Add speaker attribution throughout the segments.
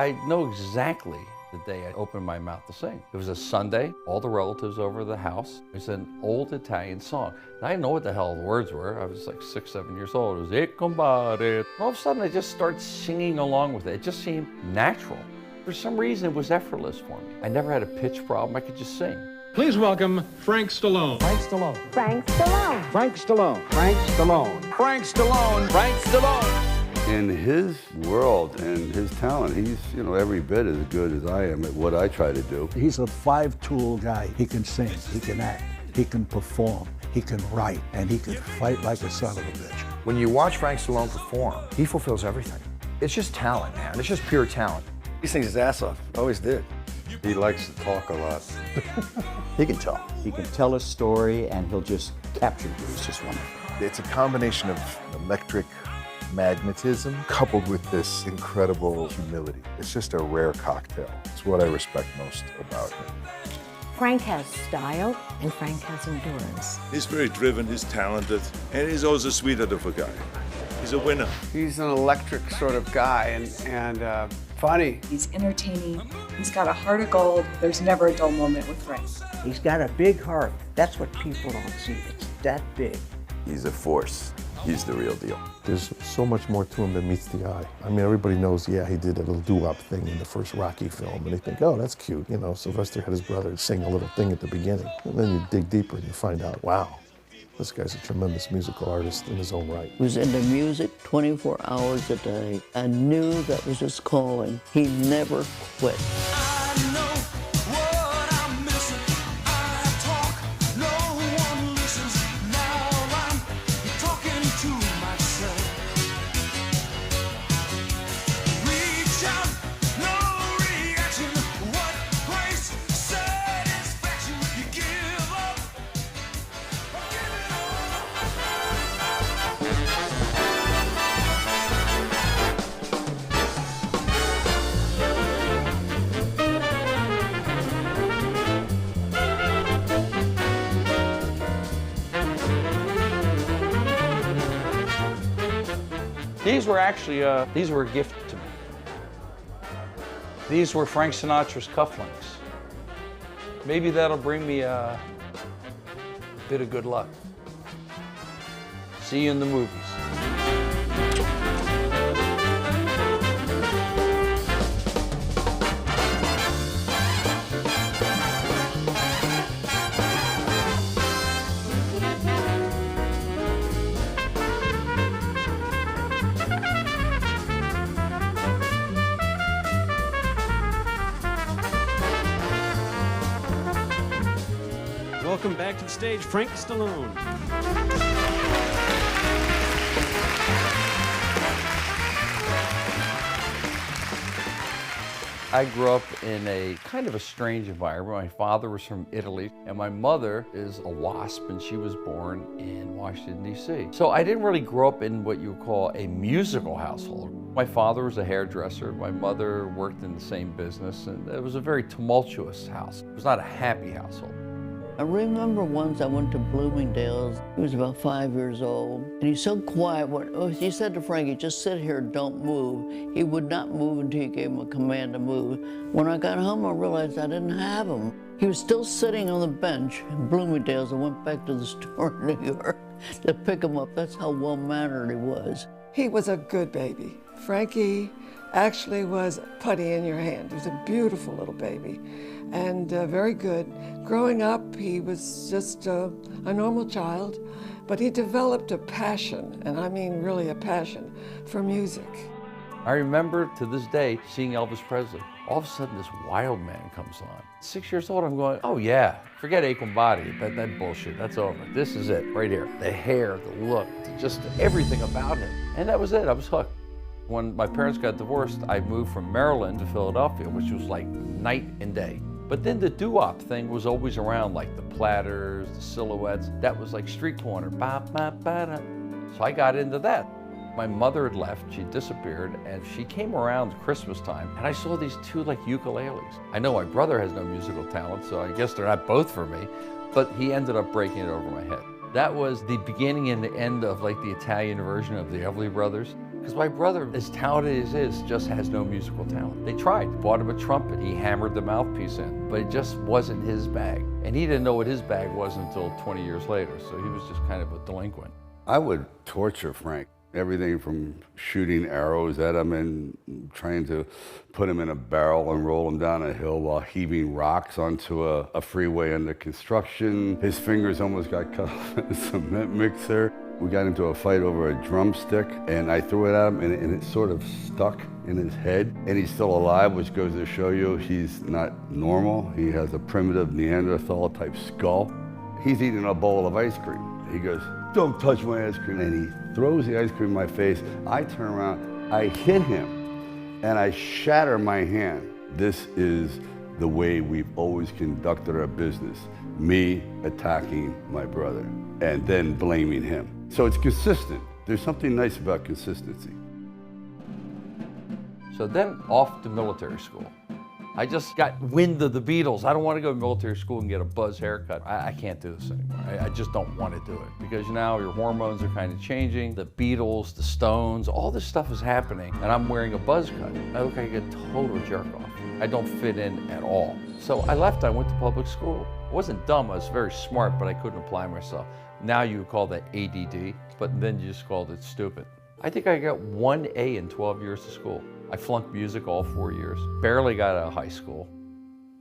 Speaker 1: I know exactly the day I opened my mouth to sing. It was a Sunday, all the relatives over the house. It was an old Italian song. And I didn't know what the hell the words were. I was like 6, 7 years old. It was "E compadre." All of a sudden I just started singing along with it. It just seemed natural. For some reason it was effortless for me. I never had a pitch problem. I could just sing.
Speaker 2: Please welcome Frank Stallone.
Speaker 3: Frank Stallone.
Speaker 4: Frank Stallone.
Speaker 3: Frank Stallone. Frank Stallone.
Speaker 2: Frank Stallone. Frank Stallone.
Speaker 5: In his world and his talent, he's, every bit as good as I am at what I try to do.
Speaker 6: He's a five-tool guy. He can sing, he can act, he can perform, he can write, and he can fight like a son of a bitch.
Speaker 7: When you watch Frank Stallone perform, he fulfills everything. It's just talent, man. It's just pure talent.
Speaker 8: He sings his ass off, always did.
Speaker 5: He likes to talk a lot.
Speaker 8: He can talk.
Speaker 9: He can tell a story and he'll just capture you. It's just wonderful.
Speaker 10: It's a combination of electric magnetism coupled with this incredible humility. It's just a rare cocktail. It's what I respect most about him.
Speaker 4: Frank has style and Frank has endurance.
Speaker 11: He's very driven, he's talented, and he's also a sweetheart of a guy. He's a winner.
Speaker 12: He's an electric sort of guy and funny.
Speaker 13: He's entertaining. He's got a heart of gold. There's never a dull moment with Frank.
Speaker 3: He's got a big heart. That's what people don't see. It's that big.
Speaker 5: He's a force. He's the real deal.
Speaker 14: There's so much more to him than meets the eye. I mean, everybody knows, yeah, he did a little doo-wop thing in the first Rocky film, and they think, oh, that's cute. Sylvester had his brother sing a little thing at the beginning. And then you dig deeper and you find out, wow, this guy's a tremendous musical artist in his own right.
Speaker 15: He was into music 24 hours a day. I knew that was his calling. He never quit.
Speaker 1: These were actually, these were a gift to me. These were Frank Sinatra's cufflinks. Maybe that'll bring me a bit of good luck. See you in the movies.
Speaker 2: Welcome back to the stage, Frank Stallone.
Speaker 1: I grew up in a kind of a strange environment. My father was from Italy, and my mother is a WASP, and she was born in Washington, D.C. So I didn't really grow up in what you would call a musical household. My father was a hairdresser. My mother worked in the same business, and it was a very tumultuous house. It was not a happy household.
Speaker 15: I remember once I went to Bloomingdale's. He was about 5 years old, and he's so quiet. He said to Frankie, just sit here, don't move. He would not move until you gave him a command to move. When I got home, I realized I didn't have him. He was still sitting on the bench in Bloomingdale's. I went back to the store in New York to pick him up. That's how well-mannered he was.
Speaker 16: He was a good baby. Frankie actually was putty in your hand. He was a beautiful little baby and very good. Growing up, he was just a normal child, but he developed a passion, and I mean really a passion, for music.
Speaker 1: I remember to this day seeing Elvis Presley. All of a sudden, this wild man comes on. 6 years old, I'm going, oh yeah, forget E compadre, that bullshit, that's over. This is it, right here. The hair, the look, just everything about him. And that was it, I was hooked. When my parents got divorced, I moved from Maryland to Philadelphia, which was like night and day. But then the doo-wop thing was always around, like the Platters, the Silhouettes. That was like street corner, ba ba ba da. So I got into that. My mother had left, she disappeared, and she came around Christmas time, and I saw these two like ukuleles. I know my brother has no musical talent, so I guess they're not both for me, but he ended up breaking it over my head. That was the beginning and the end of like the Italian version of the Everly Brothers. Because my brother, as talented as he is, just has no musical talent. They tried, bought him a trumpet, he hammered the mouthpiece in, but it just wasn't his bag. And he didn't know what his bag was until 20 years later, so he was just kind of a delinquent.
Speaker 5: I would torture Frank. Everything from shooting arrows at him and trying to put him in a barrel and roll him down a hill while heaving rocks onto a freeway under construction. His fingers almost got cut off in a cement mixer. We got into a fight over a drumstick, and I threw it at him, and it sort of stuck in his head. And he's still alive, which goes to show you he's not normal. He has a primitive Neanderthal type skull. He's eating a bowl of ice cream. He goes, "Don't touch my ice cream." And he throws the ice cream in my face. I turn around, I hit him, and I shatter my hand. This is the way we've always conducted our business. Me attacking my brother and then blaming him. So it's consistent. There's something nice about consistency.
Speaker 1: So then off to military school. I just got wind of the Beatles. I don't want to go to military school and get a buzz haircut. I can't do this anymore. I just don't want to do it because now your hormones are kind of changing. The Beatles, the Stones, all this stuff is happening and I'm wearing a buzz cut. I look like a total jerk off. I don't fit in at all. So I left, I went to public school. I wasn't dumb, I was very smart, but I couldn't apply myself. Now you would call that ADD, but then you just called it stupid. I think I got 1 A in 12 years of school. I flunked music all 4 years, barely got out of high school.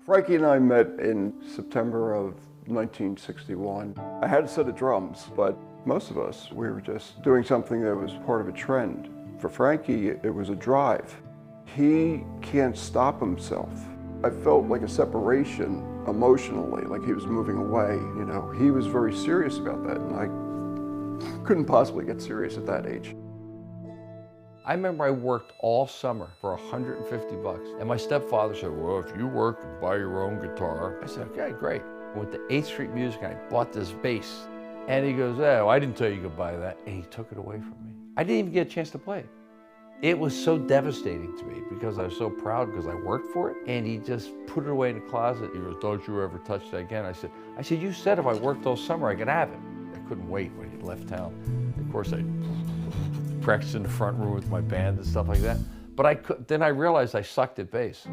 Speaker 12: Frankie and I met in September of 1961. I had a set of drums, but most of us, we were just doing something that was part of a trend. For Frankie, it was a drive. He can't stop himself. I felt like a separation emotionally, like he was moving away. You know, he was very serious about that, and I couldn't possibly get serious at that age.
Speaker 1: I remember I worked all summer for $150, and my stepfather said, "Well, if you work and buy your own guitar." I said, "Okay, great." I went to 8th Street Music and I bought this bass. And he goes, "Oh, I didn't tell you you could buy that." And he took it away from me. I didn't even get a chance to play it. It was so devastating to me because I was so proud because I worked for it, and he just put it away in the closet. He goes, "Don't you ever touch that again." I said, "You said if I worked all summer I could have it." I couldn't wait when he left town. Of course, I practiced in the front room with my band and stuff like that. But then I realized I sucked at bass.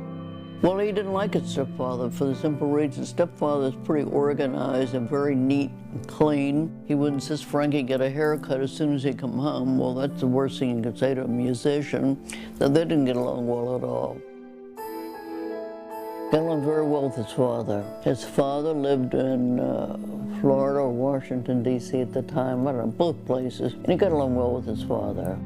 Speaker 15: Well, he didn't like his stepfather for the simple reason stepfather's pretty organized and very neat and clean. He would insist Frankie get a haircut as soon as he come home. Well, that's the worst thing you could say to a musician. So they didn't get along well at all. Got along very well with his father. His father lived in Florida or Washington, D.C. at the time, I don't know, both places, and he got along well with his father.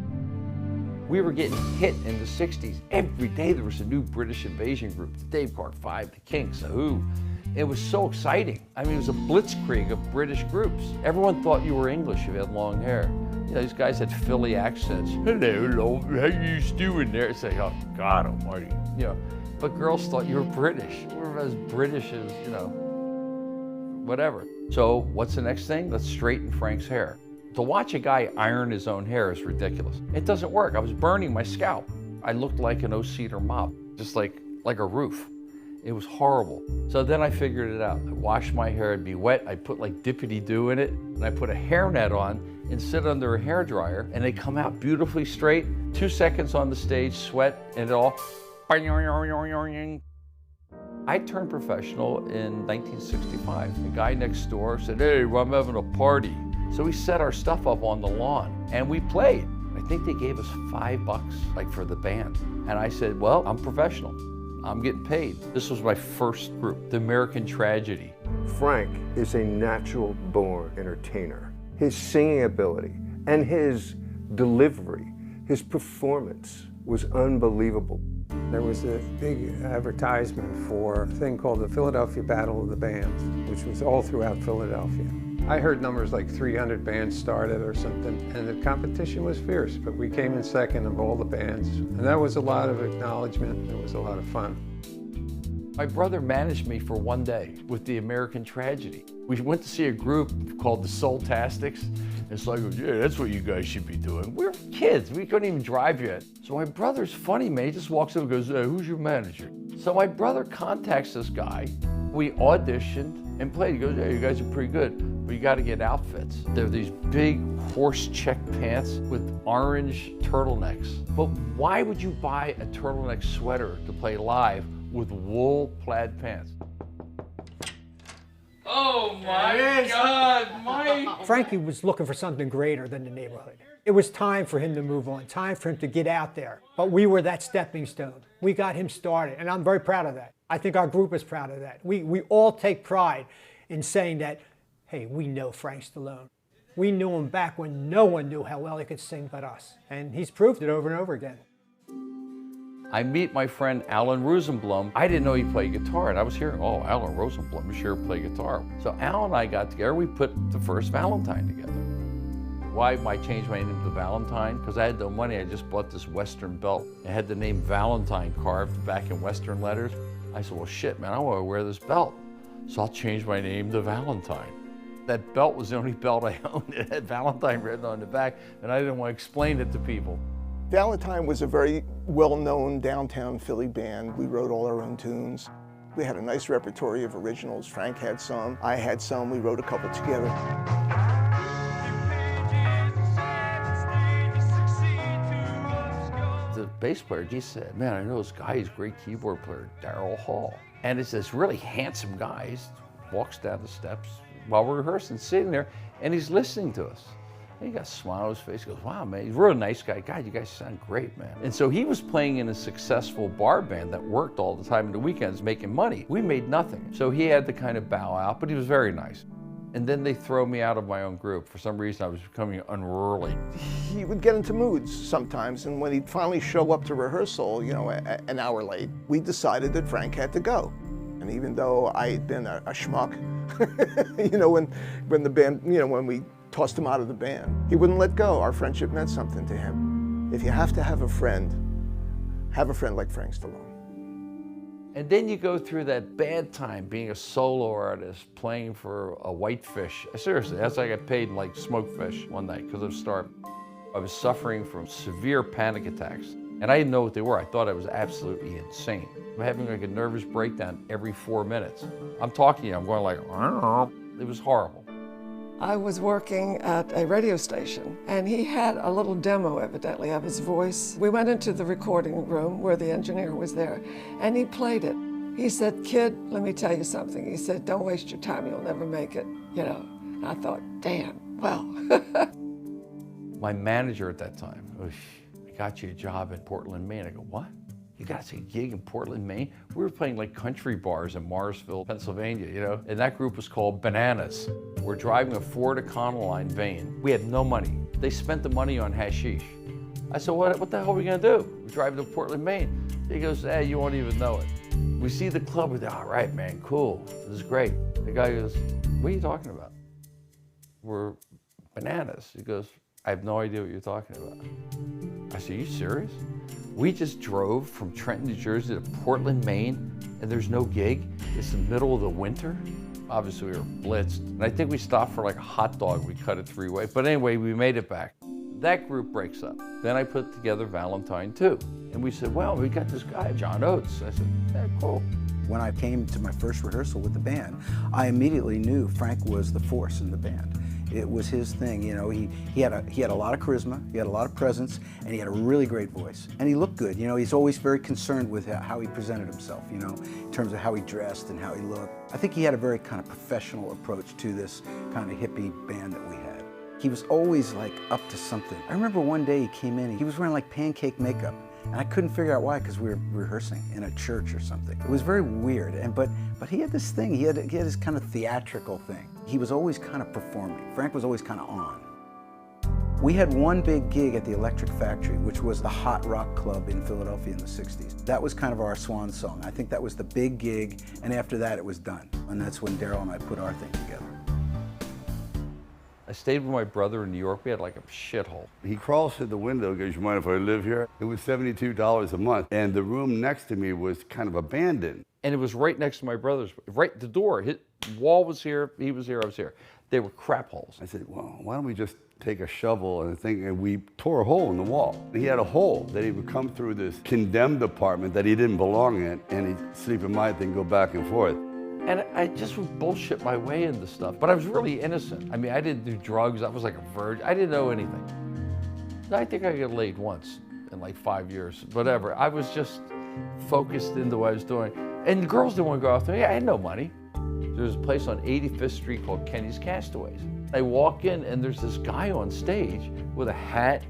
Speaker 1: We were getting hit in the 60s. Every day there was a new British invasion group, the Dave Clark Five, the Kinks, the Who. It was so exciting. I mean, it was a blitzkrieg of British groups. Everyone thought you were English if you had long hair. You know, these guys had Philly accents. "Hello, how you doing there?" Say, "Oh, God almighty," you know. But girls thought you were British. We were as British as, you know, whatever. So what's the next thing? Let's straighten Frank's hair. To watch a guy iron his own hair is ridiculous. It doesn't work. I was burning my scalp. I looked like an O-cedar mop, just like a roof. It was horrible. So then I figured it out. I washed my hair, it'd be wet. I put like dippity-doo in it, and I put a hairnet on and sit under a hairdryer, and they come out beautifully straight. 2 seconds on the stage, sweat, and it all. I turned professional in 1965. The guy next door said, "Hey, I'm having a party." So we set our stuff up on the lawn and we played. I think they gave us $5, like for the band. And I said, "Well, I'm professional. I'm getting paid." This was my first group, the American Tragedy.
Speaker 17: Frank is a natural born entertainer. His singing ability and his delivery, his performance was unbelievable.
Speaker 18: There was a big advertisement for a thing called the Philadelphia Battle of the Bands, which was all throughout Philadelphia. I heard numbers like 300 bands started or something, and the competition was fierce, but we came in second of all the bands. And that was a lot of acknowledgement. It was a lot of fun.
Speaker 1: My brother managed me for 1 day with the American Tragedy. We went to see a group called the Soul-tastics. And so I go, "Yeah, that's what you guys should be doing." We're kids, we couldn't even drive yet. So my brother's funny, man, he just walks up and goes, "Hey, who's your manager?" So my brother contacts this guy. We auditioned and played. He goes, "Hey, you guys are pretty good, But you got to get outfits. They're these big horse check pants with orange turtlenecks. But why would you buy a turtleneck sweater to play live with wool plaid pants? Oh my God, Mike!
Speaker 19: Frankie was looking for something greater than the neighborhood. It was time for him to move on, time for him to get out there. But we were that stepping stone. We got him started, and I'm very proud of that. I think our group is proud of that. We all take pride in saying that, hey, we know Frank Stallone. We knew him back when no one knew how well he could sing but us. And he's proved it over and over again.
Speaker 1: I meet my friend Alan Rosenblum. I didn't know he played guitar, and I was hearing, oh, Alan Rosenblum is sure to play guitar. So Alan and I got together, we put the first Valentine together. Why I changed my name to Valentine? Because I had no money, I just bought this Western belt. It had the name Valentine carved back in Western letters. I said, well, shit, man, I want to wear this belt. So I'll change my name to Valentine. That belt was the only belt I owned. It had Valentine written on the back, and I didn't want to explain it to people.
Speaker 20: Valentine was a very well-known downtown Philly band. We wrote all our own tunes. We had a nice repertory of originals. Frank had some, I had some. We wrote a couple together.
Speaker 1: The bass player, he said, man, I know this guy, he's a great keyboard player, Daryl Hall. And it's this really handsome guy. He walks down the steps while we're rehearsing, sitting there, and he's listening to us. And he got a smile on his face. He goes, wow, man, he's a real nice guy. God, you guys sound great, man. And so he was playing in a successful bar band that worked all the time in the weekends, making money. We made nothing. So he had to kind of bow out, but he was very nice. And then they throw me out of my own group. For some reason, I was becoming unruly.
Speaker 20: He would get into moods sometimes, and when he'd finally show up to rehearsal, you know, an hour late, we decided that Frank had to go. And even though I had been a schmuck, you know, when the band, you know, when we tossed him out of the band, he wouldn't let go. Our friendship meant something to him. If you have to have a friend like Frank Stallone.
Speaker 1: And then you go through that bad time being a solo artist, playing for a whitefish. Seriously, that's like I got paid in like smoked fish one night because I was starving. I was suffering from severe panic attacks. And I didn't know what they were. I thought I was absolutely insane. I'm having like a nervous breakdown every 4 minutes. I'm talking to you, I'm going like, it was horrible.
Speaker 16: I was working at a radio station, and he had a little demo, evidently, of his voice. We went into the recording room where the engineer was there, and he played it. He said, kid, let me tell you something. He said, don't waste your time, you'll never make it, you know. And I thought, damn, well.
Speaker 1: My manager at that time, I got you a job in Portland, Maine. I go, what? You got a gig in Portland, Maine? We were playing like country bars in Morrisville, Pennsylvania, you know? And that group was called Bananas. We're driving a Ford Econoline van. We had no money. They spent the money on hashish. I said, what the hell are we gonna do? We're driving to Portland, Maine. He goes, hey, you won't even know it. We see the club, we're like, all right, man, cool, this is great. The guy goes, what are you talking about? We're Bananas. He goes, I have no idea what you're talking about. I said, are you serious? We just drove from Trenton, New Jersey to Portland, Maine, and there's no gig. It's the middle of the winter. Obviously, we were blitzed. And I think we stopped for like a hot dog. We cut a three-way. But anyway, we made it back. That group breaks up. Then I put together Valentine too. And we said, well, we got this guy, John Oates. I said, yeah, cool.
Speaker 3: When I came to my first rehearsal with the band, I immediately knew Frank was the force in the band. It was his thing, you know. He had a lot of charisma, he had a lot of presence, and he had a really great voice. And he looked good, you know. He's always very concerned with how he presented himself, you know, in terms of how he dressed and how he looked. I think he had a very kind of professional approach to this kind of hippie band that we had. He was always like up to something. I remember one day he came in, he was wearing like pancake makeup. And I couldn't figure out why, because we were rehearsing in a church or something. It was very weird, but he had this thing, he had his kind of theatrical thing. He was always kind of performing. Frank was always kind of on. We had one big gig at the Electric Factory, which was the hot rock club in Philadelphia in the 60s. That was kind of our swan song. I think that was the big gig, and after that it was done. And that's when Daryl and I put our thing together.
Speaker 1: I stayed with my brother in New York. We had like a shithole.
Speaker 5: He crawls through the window, goes, you mind if I live here? It was $72 a month. And the room next to me was kind of abandoned.
Speaker 1: And it was right next to my brother's, right the door. His wall was here, he was here, I was here. They were crap holes.
Speaker 5: I said, well, why don't we just take a shovel and we tore a hole in the wall. He had a hole that he would come through this condemned apartment that he didn't belong in, and he'd sleep in my thing, go back and forth.
Speaker 1: And I just would bullshit my way into stuff. But I was really innocent. I mean, I didn't do drugs. I was like a virgin. I didn't know anything. I think I got laid once in like 5 years, whatever. I was just focused into what I was doing. And the girls didn't want to go out there. I had no money. There's a place on 85th Street called Kenny's Castaways. I walk in and there's this guy on stage with a hat.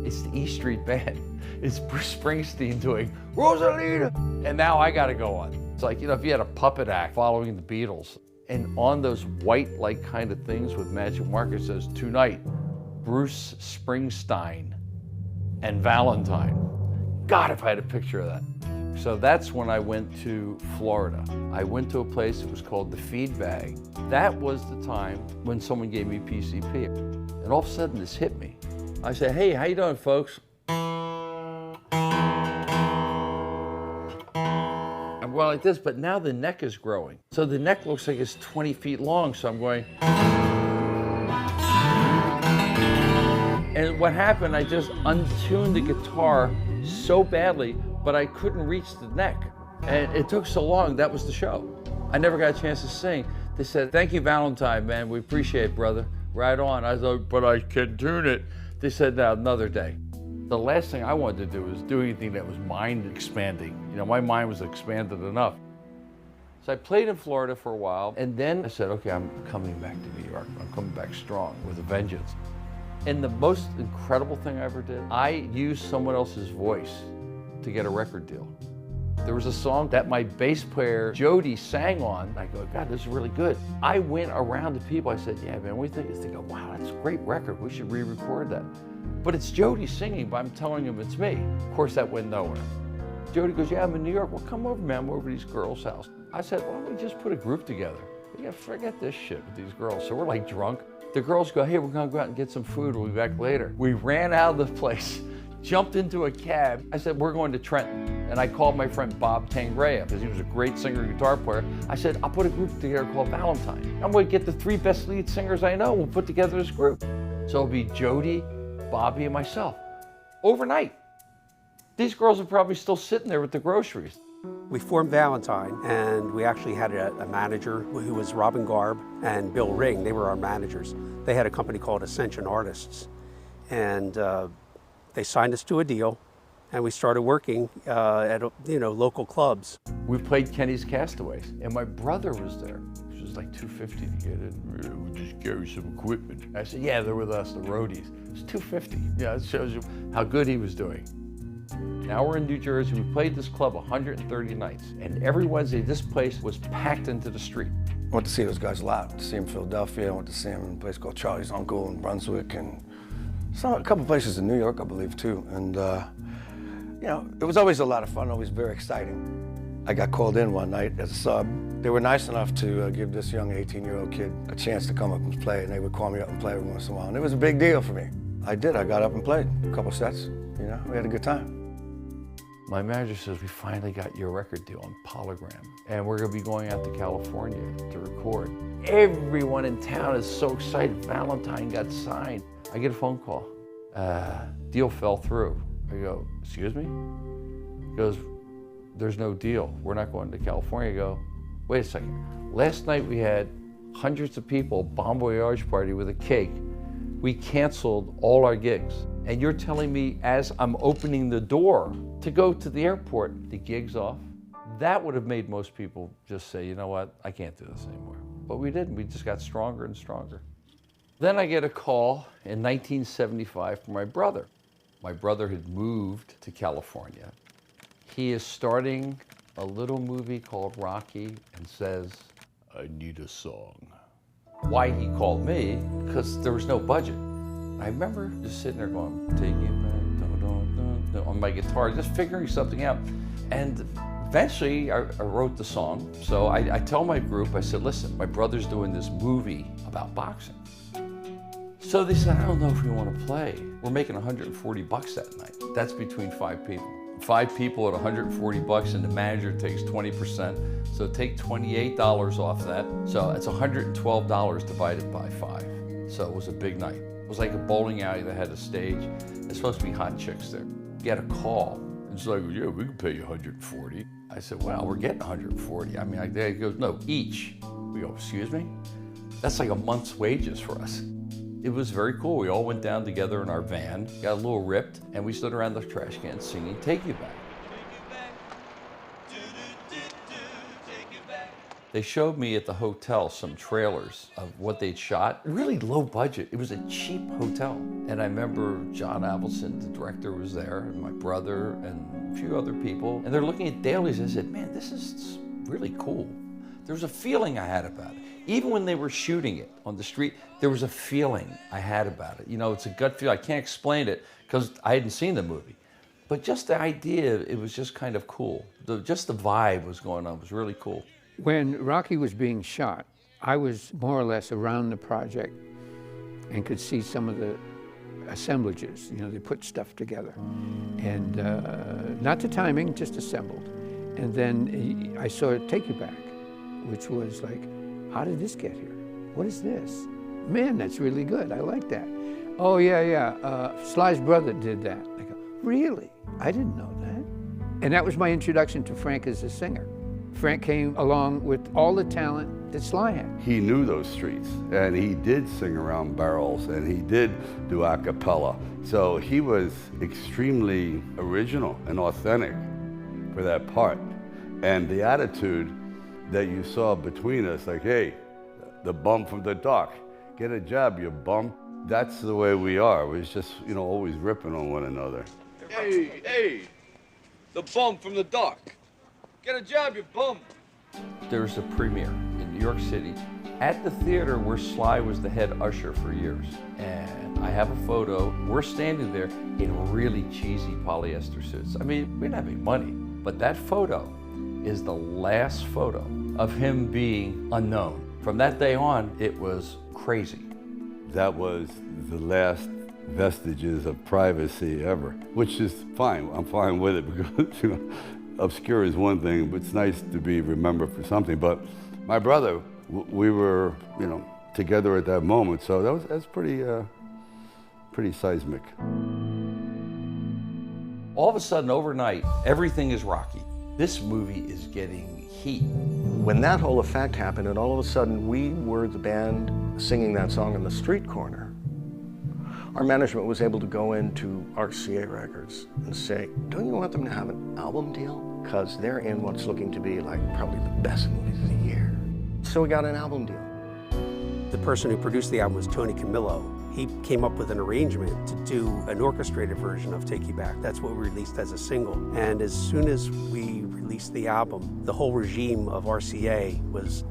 Speaker 1: It's the E Street Band. It's Bruce Springsteen doing Rosalita. And now I got to go on. It's like, you know, if you had a puppet act following the Beatles, and on those white-like kind of things with magic markers says, tonight, Bruce Springsteen and Valentine. God, if I had a picture of that. So that's when I went to Florida. I went to a place that was called the Feed Bag. That was the time when someone gave me PCP. And all of a sudden this hit me. I said, hey, how you doing, folks? I'm going like this, but now the neck is growing. So the neck looks like it's 20 feet long, so I'm going. And what happened, I just untuned the guitar so badly, but I couldn't reach the neck. And it took so long, that was the show. I never got a chance to sing. They said, thank you, Valentine, man. We appreciate it, brother. Right on. I thought, but I can tune it. They said, no, another day. The last thing I wanted to do was do anything that was mind expanding. You know, my mind was expanded enough. So I played in Florida for a while, and then I said, okay, I'm coming back to New York. I'm coming back strong with a vengeance. And the most incredible thing I ever did, I used someone else's voice to get a record deal. There was a song that my bass player, Jody, sang on. I go, God, this is really good. I went around to people, I said, yeah, man, what do you think? They go, wow, that's a great record. We should re-record that. But it's Jody singing, but I'm telling him it's me. Of course, that went nowhere. Jody goes, yeah, I'm in New York. Well, come over, man. I'm over to these girls' house. I said, why don't we just put a group together? We gotta forget this shit with these girls. So we're like drunk. The girls go, hey, we're gonna go out and get some food. We'll be back later. We ran out of the place, jumped into a cab. I said, we're going to Trenton. And I called my friend Bob Tangrea, because he was a great singer and guitar player. I said, I'll put a group together called Valentine. I'm gonna get the 3 best lead singers I know. We'll put together this group. So it'll be Jody, Bobby, and myself. Overnight. These girls are probably still sitting there with the groceries.
Speaker 21: We formed Valentine, and we actually had a manager who was Robin Garb and Bill Ring. They were our managers. They had a company called Ascension Artists, and they signed us to a deal, and we started working at local clubs. We played Kenny's Castaways, and my brother was there. It was like $250 to get in. We just carry some equipment. I said, yeah, they're with us, the roadies. It was $250. Yeah, it shows you how good he was doing. Now we're in New Jersey. We played this club 130 nights, and every Wednesday this place was packed into the street.
Speaker 8: I went to see those guys live. To see them in Philadelphia. I went to see them in a place called Charlie's Uncle in Brunswick, and a couple places in New York, I believe, too. And you know, it was always a lot of fun, always very exciting. I got called in one night as a sub. They were nice enough to give this young 18-year-old kid a chance to come up and play, and they would call me up and play every once in a while, and it was a big deal for me. I did. I got up and played a couple sets. You know, we had a good time.
Speaker 1: My manager says, we finally got your record deal on Polygram, and we're gonna be going out to California to record. Everyone in town is so excited. Valentine got signed. I get a phone call. Deal fell through. I go, excuse me? He goes, there's no deal. We're not going to California. I go, wait a second. Last night we had hundreds of people, Bon Voyage party with a cake. We canceled all our gigs. And you're telling me as I'm opening the door to go to the airport, the gig's off? That would have made most people just say, you know what, I can't do this anymore. But we didn't, we just got stronger and stronger. Then I get a call in 1975 from my brother. My brother had moved to California. He is starting a little movie called Rocky and says, I need a song. Why he called me? Because there was no budget. I remember just sitting there going, take it back, on my guitar, just figuring something out. And eventually I wrote the song. So I tell my group, I said, listen, my brother's doing this movie about boxing. So they said, I don't know if we want to play. We're making $140 that night. That's between 5 people. 5 people at $140 and the manager takes 20%. So take $28 off that. So it's $112 divided by 5. So it was a big night. It was like a bowling alley that had a stage. There's supposed to be hot chicks there. Get a call. It's like, yeah, we can pay you $140. I said, well, we're getting 140. I mean, he goes, no, each. We go, excuse me? That's like a month's wages for us. It was very cool. We all went down together in our van, got a little ripped, and we stood around the trash can singing Take You Back. They showed me at the hotel some trailers of what they'd shot. Really low budget. It was a cheap hotel. And I remember John Avildsen, the director, was there, and my brother, and a few other people. And they're looking at dailies. I said, man, this is really cool. There was a feeling I had about it. Even when they were shooting it on the street, there was a feeling I had about it. You know, it's a gut feel. I can't explain it because I hadn't seen the movie. But just the idea, it was just kind of cool. Just the vibe was going on. It was really cool.
Speaker 6: When Rocky was being shot, I was more or less around the project and could see some of the assemblages. You know, they put stuff together. And not the timing, just assembled. And then I saw Take You Back, which was like, how did this get here? What is this? Man, that's really good. I like that. Oh, yeah. Sly's brother did that. I go, really? I didn't know that. And that was my introduction to Frank as a singer. Frank came along with all the talent that Sly had.
Speaker 5: He knew those streets, and he did sing around barrels, and he did do a cappella. So he was extremely original and authentic for that part. And the attitude that you saw between us, like, hey, the bum from the dock, get a job, you bum. That's the way we are. We're just, you know, always ripping on one another.
Speaker 22: Hey, the bum from the dock. Get a job, you bum.
Speaker 1: There's a premiere in New York City at the theater where Sly was the head usher for years. And I have a photo. We're standing there in really cheesy polyester suits. I mean, we didn't have any money, but that photo is the last photo of him being unknown. From that day on, it was crazy.
Speaker 5: That was the last vestiges of privacy ever, which is fine. I'm fine with it because, you know, obscure is one thing, but it's nice to be remembered for something. But my brother, we were, you know, together at that moment, so that's pretty seismic.
Speaker 1: All of a sudden, overnight, everything is Rocky. This movie is getting heat.
Speaker 23: When that whole effect happened, and all of a sudden we were the band singing that song in the street corner, our management was able to go into RCA Records and say, don't you want them to have an album deal? Because they're in what's looking to be like probably the best movies of the year. So we got an album deal.
Speaker 21: The person who produced the album was Tony Camillo. He came up with an arrangement to do an orchestrated version of Take You Back. That's what we released as a single. And as soon as we released the album, the whole regime of RCA was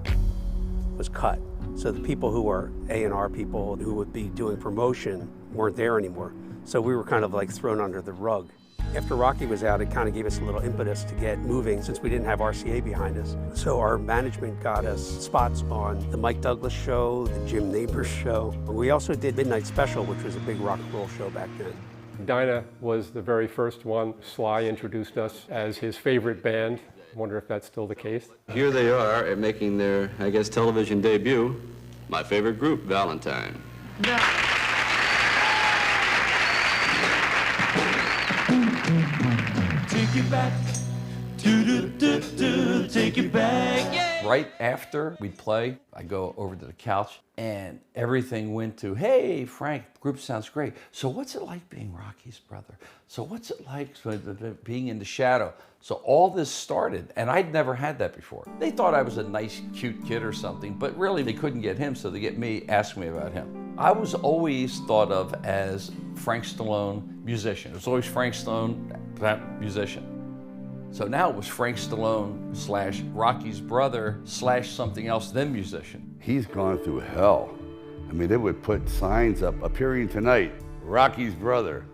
Speaker 21: cut. So the people who are A&R people who would be doing promotion weren't there anymore. So we were kind of like thrown under the rug. After Rocky was out, it kind of gave us a little impetus to get moving since we didn't have RCA behind us. So our management got us spots on the Mike Douglas show, the Jim Neighbors show. We also did Midnight Special, which was a big rock and roll show back then.
Speaker 24: Dinah was the very first one. Sly introduced us as his favorite band. I wonder if that's still the case.
Speaker 25: Here they are at making their, I guess, television debut. My favorite group, Valentine.
Speaker 22: Take you back, take you back, yeah.
Speaker 1: Right after we'd play, I go over to the couch and everything went to, hey, Frank, the group sounds great. So what's it like being Rocky's brother? So what's it like being in the shadow? So all this started, and I'd never had that before. They thought I was a nice, cute kid or something, but really they couldn't get him, so they get me, ask me about him. I was always thought of as Frank Stallone musician. It was always Frank Stallone, musician. So now it was Frank Stallone slash Rocky's brother slash something else, then musician.
Speaker 5: He's gone through hell. I mean, they would put signs up, appearing tonight, Rocky's brother.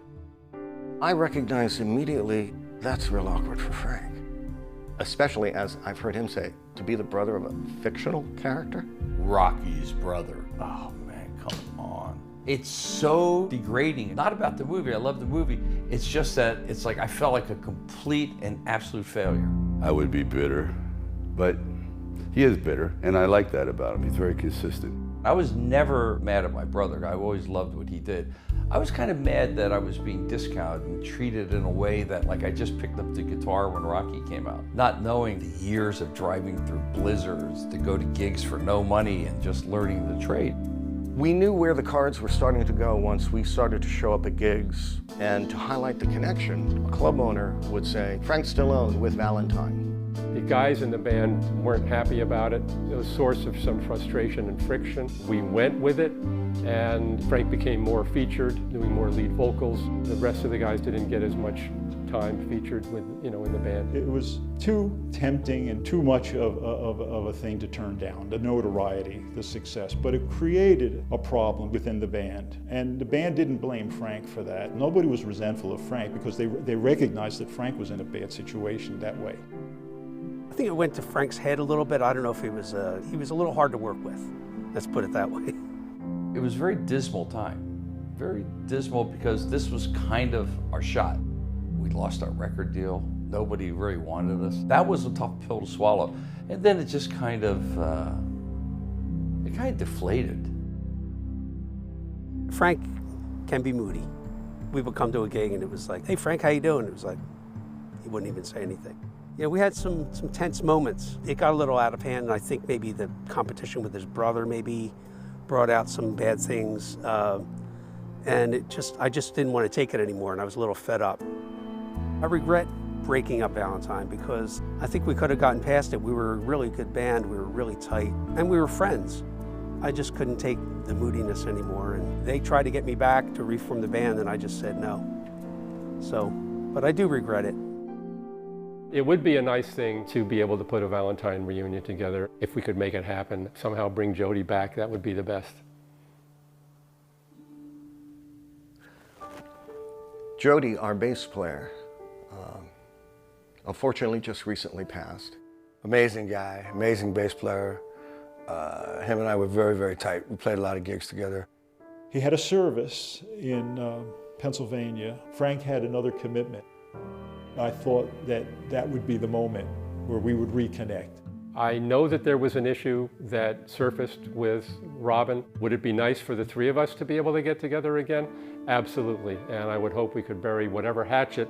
Speaker 23: I recognized immediately that's real awkward for Frank. Especially as I've heard him say, to be the brother of a fictional character.
Speaker 1: Rocky's brother. Oh man, come on. It's so degrading. Not about the movie, I love the movie. It's just that it's like I felt like a complete and absolute failure.
Speaker 5: I would be bitter, but he is bitter, and I like that about him. He's very consistent.
Speaker 1: I was never mad at my brother. I always loved what he did. I was kind of mad that I was being discounted and treated in a way that like I just picked up the guitar when Rocky came out, not knowing the years of driving through blizzards to go to gigs for no money and just learning the trade.
Speaker 23: We knew where the cards were starting to go once we started to show up at gigs. And to highlight the connection, a club owner would say, Frank Stallone with Valentine.
Speaker 24: The guys in the band weren't happy about it. It was a source of some frustration and friction. We went with it, and Frank became more featured, doing more lead vocals. The rest of the guys didn't get as much time featured with, in the band.
Speaker 4: It was too tempting and too much of a thing to turn down, the notoriety, the success. But it created a problem within the band. And the band didn't blame Frank for that. Nobody was resentful of Frank because they recognized that Frank was in a bad situation that way.
Speaker 21: I think it went to Frank's head a little bit. I don't know if he was a little hard to work with. Let's put it that way.
Speaker 1: It was a very dismal time. Very dismal because this was kind of our shot. We lost our record deal. Nobody really wanted us. That was a tough pill to swallow. And then it just kind of deflated.
Speaker 21: Frank can be moody. We would come to a gig and it was like, hey Frank, how you doing? It was like, he wouldn't even say anything. Yeah, we had some tense moments. It got a little out of hand, and I think maybe the competition with his brother maybe brought out some bad things. And I just didn't want to take it anymore, and I was a little fed up. I regret breaking up Valentine because I think we could have gotten past it. We were a really good band, we were really tight, and we were friends. I just couldn't take the moodiness anymore, and they tried to get me back to reform the band, and I just said no. So, but I do regret it.
Speaker 24: It would be a nice thing to be able to put a Valentine reunion together. If we could make it happen, somehow bring Jody back, that would be the best.
Speaker 23: Jody, our bass player, unfortunately just recently passed.
Speaker 8: Amazing guy, amazing bass player. Him and I were very, very tight. We played a lot of gigs together.
Speaker 4: He had a service in Pennsylvania. Frank had another commitment. I thought that would be the moment where we would reconnect.
Speaker 24: I know that there was an issue that surfaced with Robin. Would it be nice for the three of us to be able to get together again? Absolutely, and I would hope we could bury whatever hatchet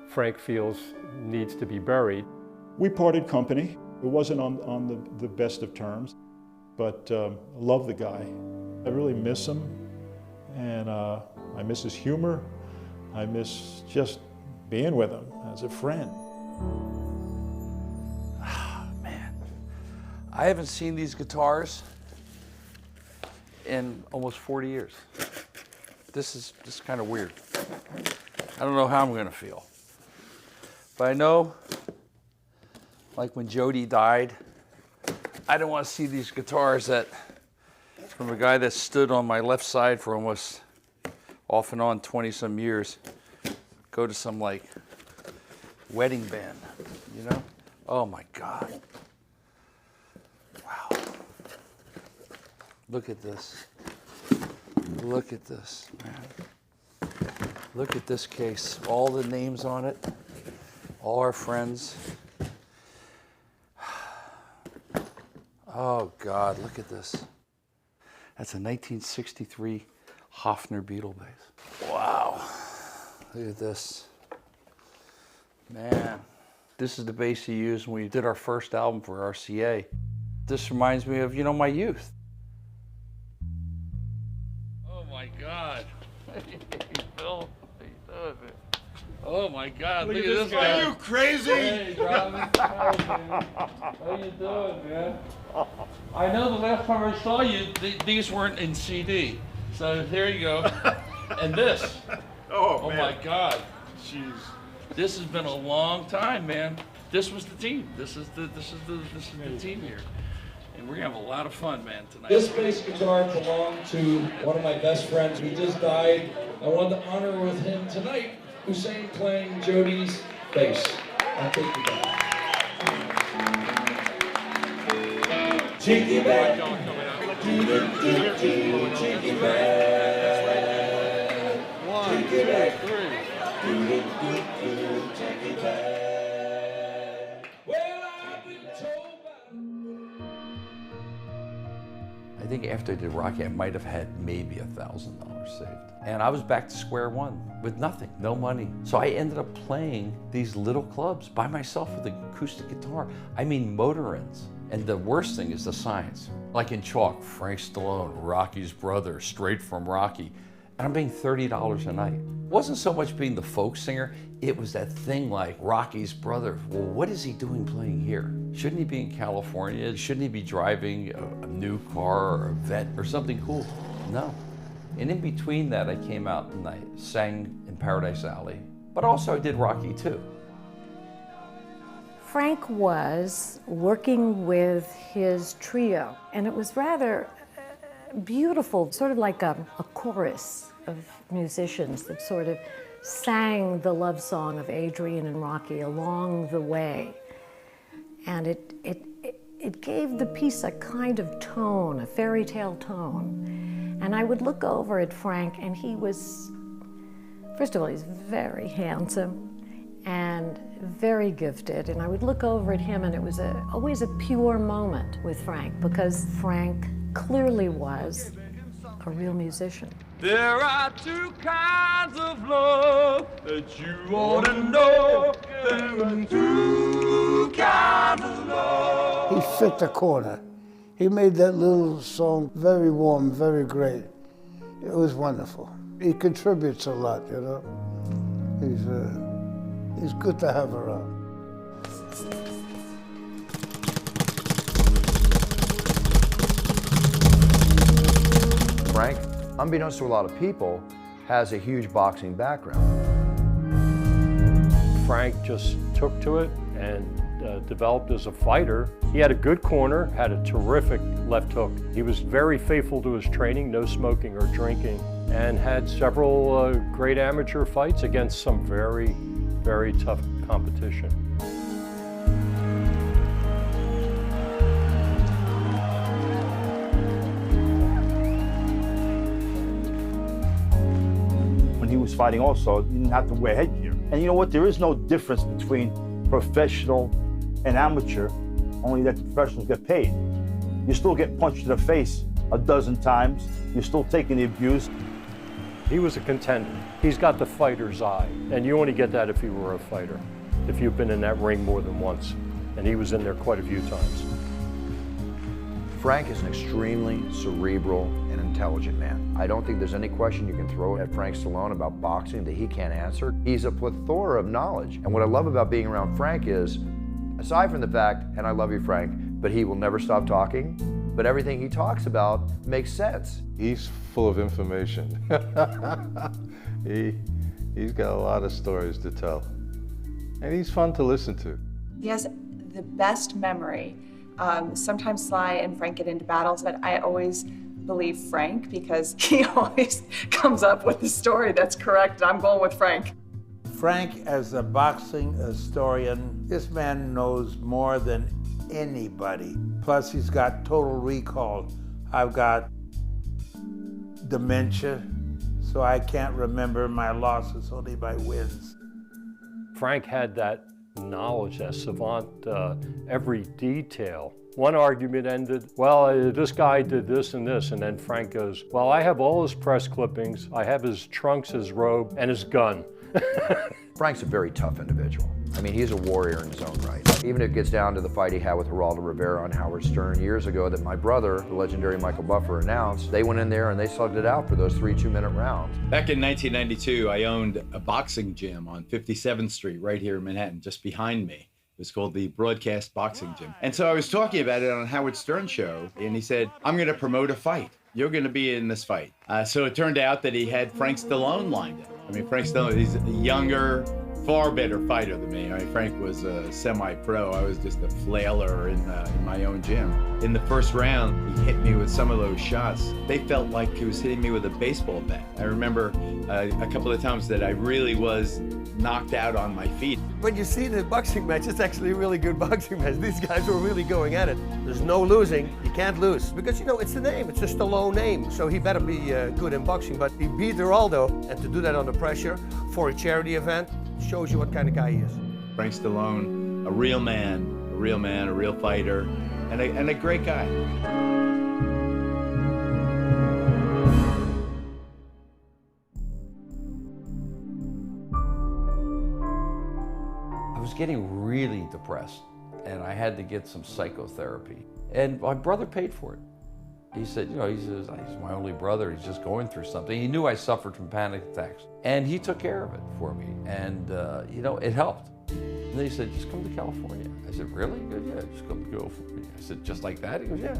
Speaker 24: Frank feels needs to be buried.
Speaker 4: We parted company. It wasn't on the best of terms, but I love the guy. I really miss him, and I miss his humor. I miss just being with him as a friend.
Speaker 1: Man, I haven't seen these guitars in almost 40 years. This is kind of weird. I don't know how I'm gonna feel. But I know, like when Jody died, I didn't want to see these guitars from a guy that stood on my left side for almost off and on 20 some years, go to some like wedding band, you know? Oh my God. Wow. Look at this. Look at this, man. Look at this case. All the names on it, all our friends. Oh God, look at this. That's a 1963 Hofner Beetle bass. Wow, look at this. Man, this is the bass he used when we did our first album for RCA. This reminds me of, my youth. Oh my God. Hey, Bill, how you doing, man? Oh my God, look at this guy.
Speaker 22: Are you crazy?
Speaker 1: Hey, Robin. How you doing, man? I know the last time I saw you, these weren't in CD. So here you go. And this.
Speaker 22: Oh
Speaker 1: man. My God.
Speaker 22: Jeez.
Speaker 1: This has been a long time, man. This was the team. This is the team here. And we're gonna have a lot of fun, man, tonight.
Speaker 7: This bass guitar belonged to one of my best friends who just died. I wanted to honor with him tonight, Hussein playing Jody's bass. I'll take you back. Take you back. Do-do-do-do. Take you back. Take you back. Do-do-do-do. Take you back. Well, I've been told by
Speaker 1: think after I did Rocky, I might have had maybe $1,000 saved. And I was back to square one with nothing, no money. So I ended up playing these little clubs by myself with an acoustic guitar. I mean, motor ends. And the worst thing is the science. Like in chalk, Frank Stallone, Rocky's brother, straight from Rocky. And I'm paying $30 a night. It wasn't so much being the folk singer, it was that thing like Rocky's brother. Well, what is he doing playing here? Shouldn't he be in California? Shouldn't he be driving a new car or a vet or something cool? No. And in between that, I came out and I sang in Paradise Alley, but also I did Rocky too.
Speaker 9: Frank was working with his trio, and it was rather beautiful, sort of like a chorus of musicians that sort of sang the love song of Adrian and Rocky along the way. And it gave the piece a kind of tone, a fairy tale tone. And I would look over at Frank, and he was, first of all, he's very handsome and very gifted. And I would look over at him, and it was always a pure moment with Frank, because Frank clearly was a real musician.
Speaker 22: There are two kinds of love that you ought to know. There are two kinds of love.
Speaker 10: He fit the corner. He made that little song very warm, very great. It was wonderful. He contributes a lot, you know. He's good to have around.
Speaker 11: Frank, unbeknownst to a lot of people, has a huge boxing background.
Speaker 24: Frank just took to it and developed as a fighter. He had a good corner, had a terrific left hook. He was very faithful to his training, no smoking or drinking, and had several great amateur fights against some very, very tough competition.
Speaker 13: He was fighting also, you didn't have to wear headgear. And you know what? There is no difference between professional and amateur, only that the professionals get paid. You still get punched in the face a dozen times. You're still taking the abuse.
Speaker 24: He was a contender. He's got the fighter's eye, and you only get that if you were a fighter, if you've been in that ring more than once. And he was in there quite a few times.
Speaker 11: Frank is an extremely cerebral and intelligent man. I don't think there's any question you can throw at Frank Stallone about boxing that he can't answer. He's a plethora of knowledge. And what I love about being around Frank is, aside from the fact, and I love you, Frank, but he will never stop talking, but everything he talks about makes sense.
Speaker 14: He's full of information. He's got a lot of stories to tell. And he's fun to listen to.
Speaker 26: He has the best memory. Sometimes Sly and Frank get into battles, but I always believe Frank because he always comes up with the story that's correct. I'm going with Frank.
Speaker 10: Frank, as a boxing historian, this man knows more than anybody. Plus, he's got total recall. I've got dementia, so I can't remember my losses, only my wins.
Speaker 24: Frank had that knowledge, that savant, every detail. One argument ended, well, this guy did this, and then Frank goes, well, I have all his press clippings, I have his trunks, his robe, and his gun.
Speaker 11: Frank's a very tough individual. I mean, he's a warrior in his own right. Even if it gets down to the fight he had with Geraldo Rivera on Howard Stern years ago that my brother, the legendary Michael Buffer, announced, they went in there and they slugged it out for those 3 2-minute rounds.
Speaker 27: Back in 1992, I owned a boxing gym on 57th Street right here in Manhattan, just behind me. It was called the Broadcast Boxing Gym. And so I was talking about it on Howard Stern show, and he said, I'm going to promote a fight. You're going to be in this fight. So it turned out that he had Frank Stallone lined up. I mean, Frank Stallone, he's a younger, far better fighter than me. I mean, Frank was a semi-pro. I was just a flailer in my own gym. In the first round, he hit me with some of those shots. They felt like he was hitting me with a baseball bat. I remember a couple of times that I really was knocked out on my feet.
Speaker 28: When you see the boxing match, it's actually a really good boxing match. These guys were really going at it. There's no losing. You can't lose. Because, you know, it's the name. It's a Stallone name. So he better be good in boxing. But he beat Geraldo. And to do that under pressure for a charity event shows you what kind of guy he is.
Speaker 27: Frank Stallone, a real man, a real fighter, and a great guy.
Speaker 1: getting really depressed, and I had to get some psychotherapy. And my brother paid for it. He said, you know, he says, he's my only brother, he's just going through something. He knew I suffered from panic attacks, and he took care of it for me, and you know, it helped. And then he said, just come to California. I said, really? He goes, yeah, just come to California. I said, just like that? He goes, yeah.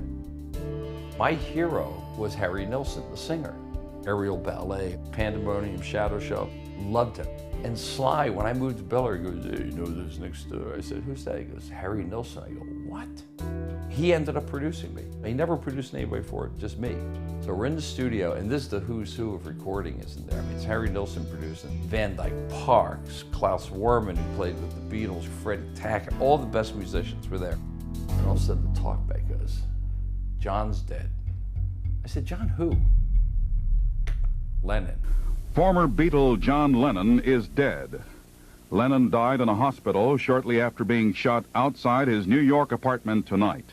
Speaker 1: My hero was Harry Nilsson, the singer. Aerial Ballet, Pandemonium, Shadow Show, loved him. And Sly, when I moved to Bel Air, he goes, hey, you know this next door? I said, who's that? He goes, Harry Nilsson. I go, what? He ended up producing me. He never produced anybody for it, just me. So we're in the studio, and this is the who's who of recording, isn't there? I mean, it's Harry Nilsson producing, Van Dyke Parks, Klaus Werman, who played with the Beatles, Freddie Tackett, all the best musicians were there. And all of a sudden the talkback goes, John's dead. I said, John who? Lennon.
Speaker 2: Former Beatle John Lennon is dead. Lennon died in a hospital shortly after being shot outside his New York apartment tonight.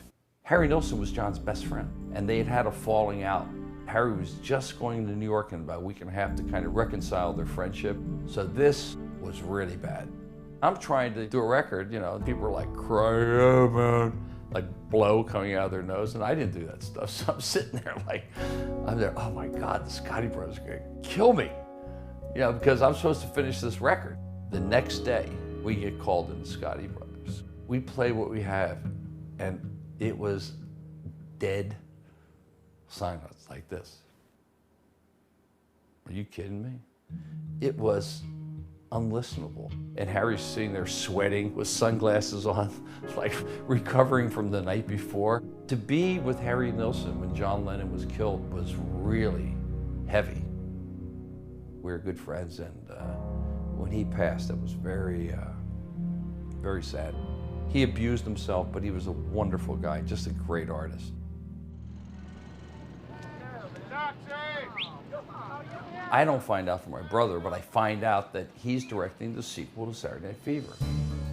Speaker 1: Harry Nilsson was John's best friend, and they had had a falling out. Harry was just going to New York in about a week and a half to kind of reconcile their friendship. So this was really bad. I'm trying to do a record, you know, people are like crying, oh man, like blow coming out of their nose, and I didn't do that stuff. So I'm sitting there like, I'm there, oh my God, the Scotti Brothers are gonna kill me. You know, because I'm supposed to finish this record. The next day, we get called in the Scotti Brothers. We play what we have, and it was dead silence like this. Are you kidding me? It was unlistenable. And Harry's sitting there sweating with sunglasses on, like recovering from the night before. To be with Harry Nilsson when John Lennon was killed was really heavy. We were good friends, and when he passed, it was very, very sad. He abused himself, but he was a wonderful guy, just a great artist. I don't find out from my brother, but I find out that he's directing the sequel to Saturday Night Fever.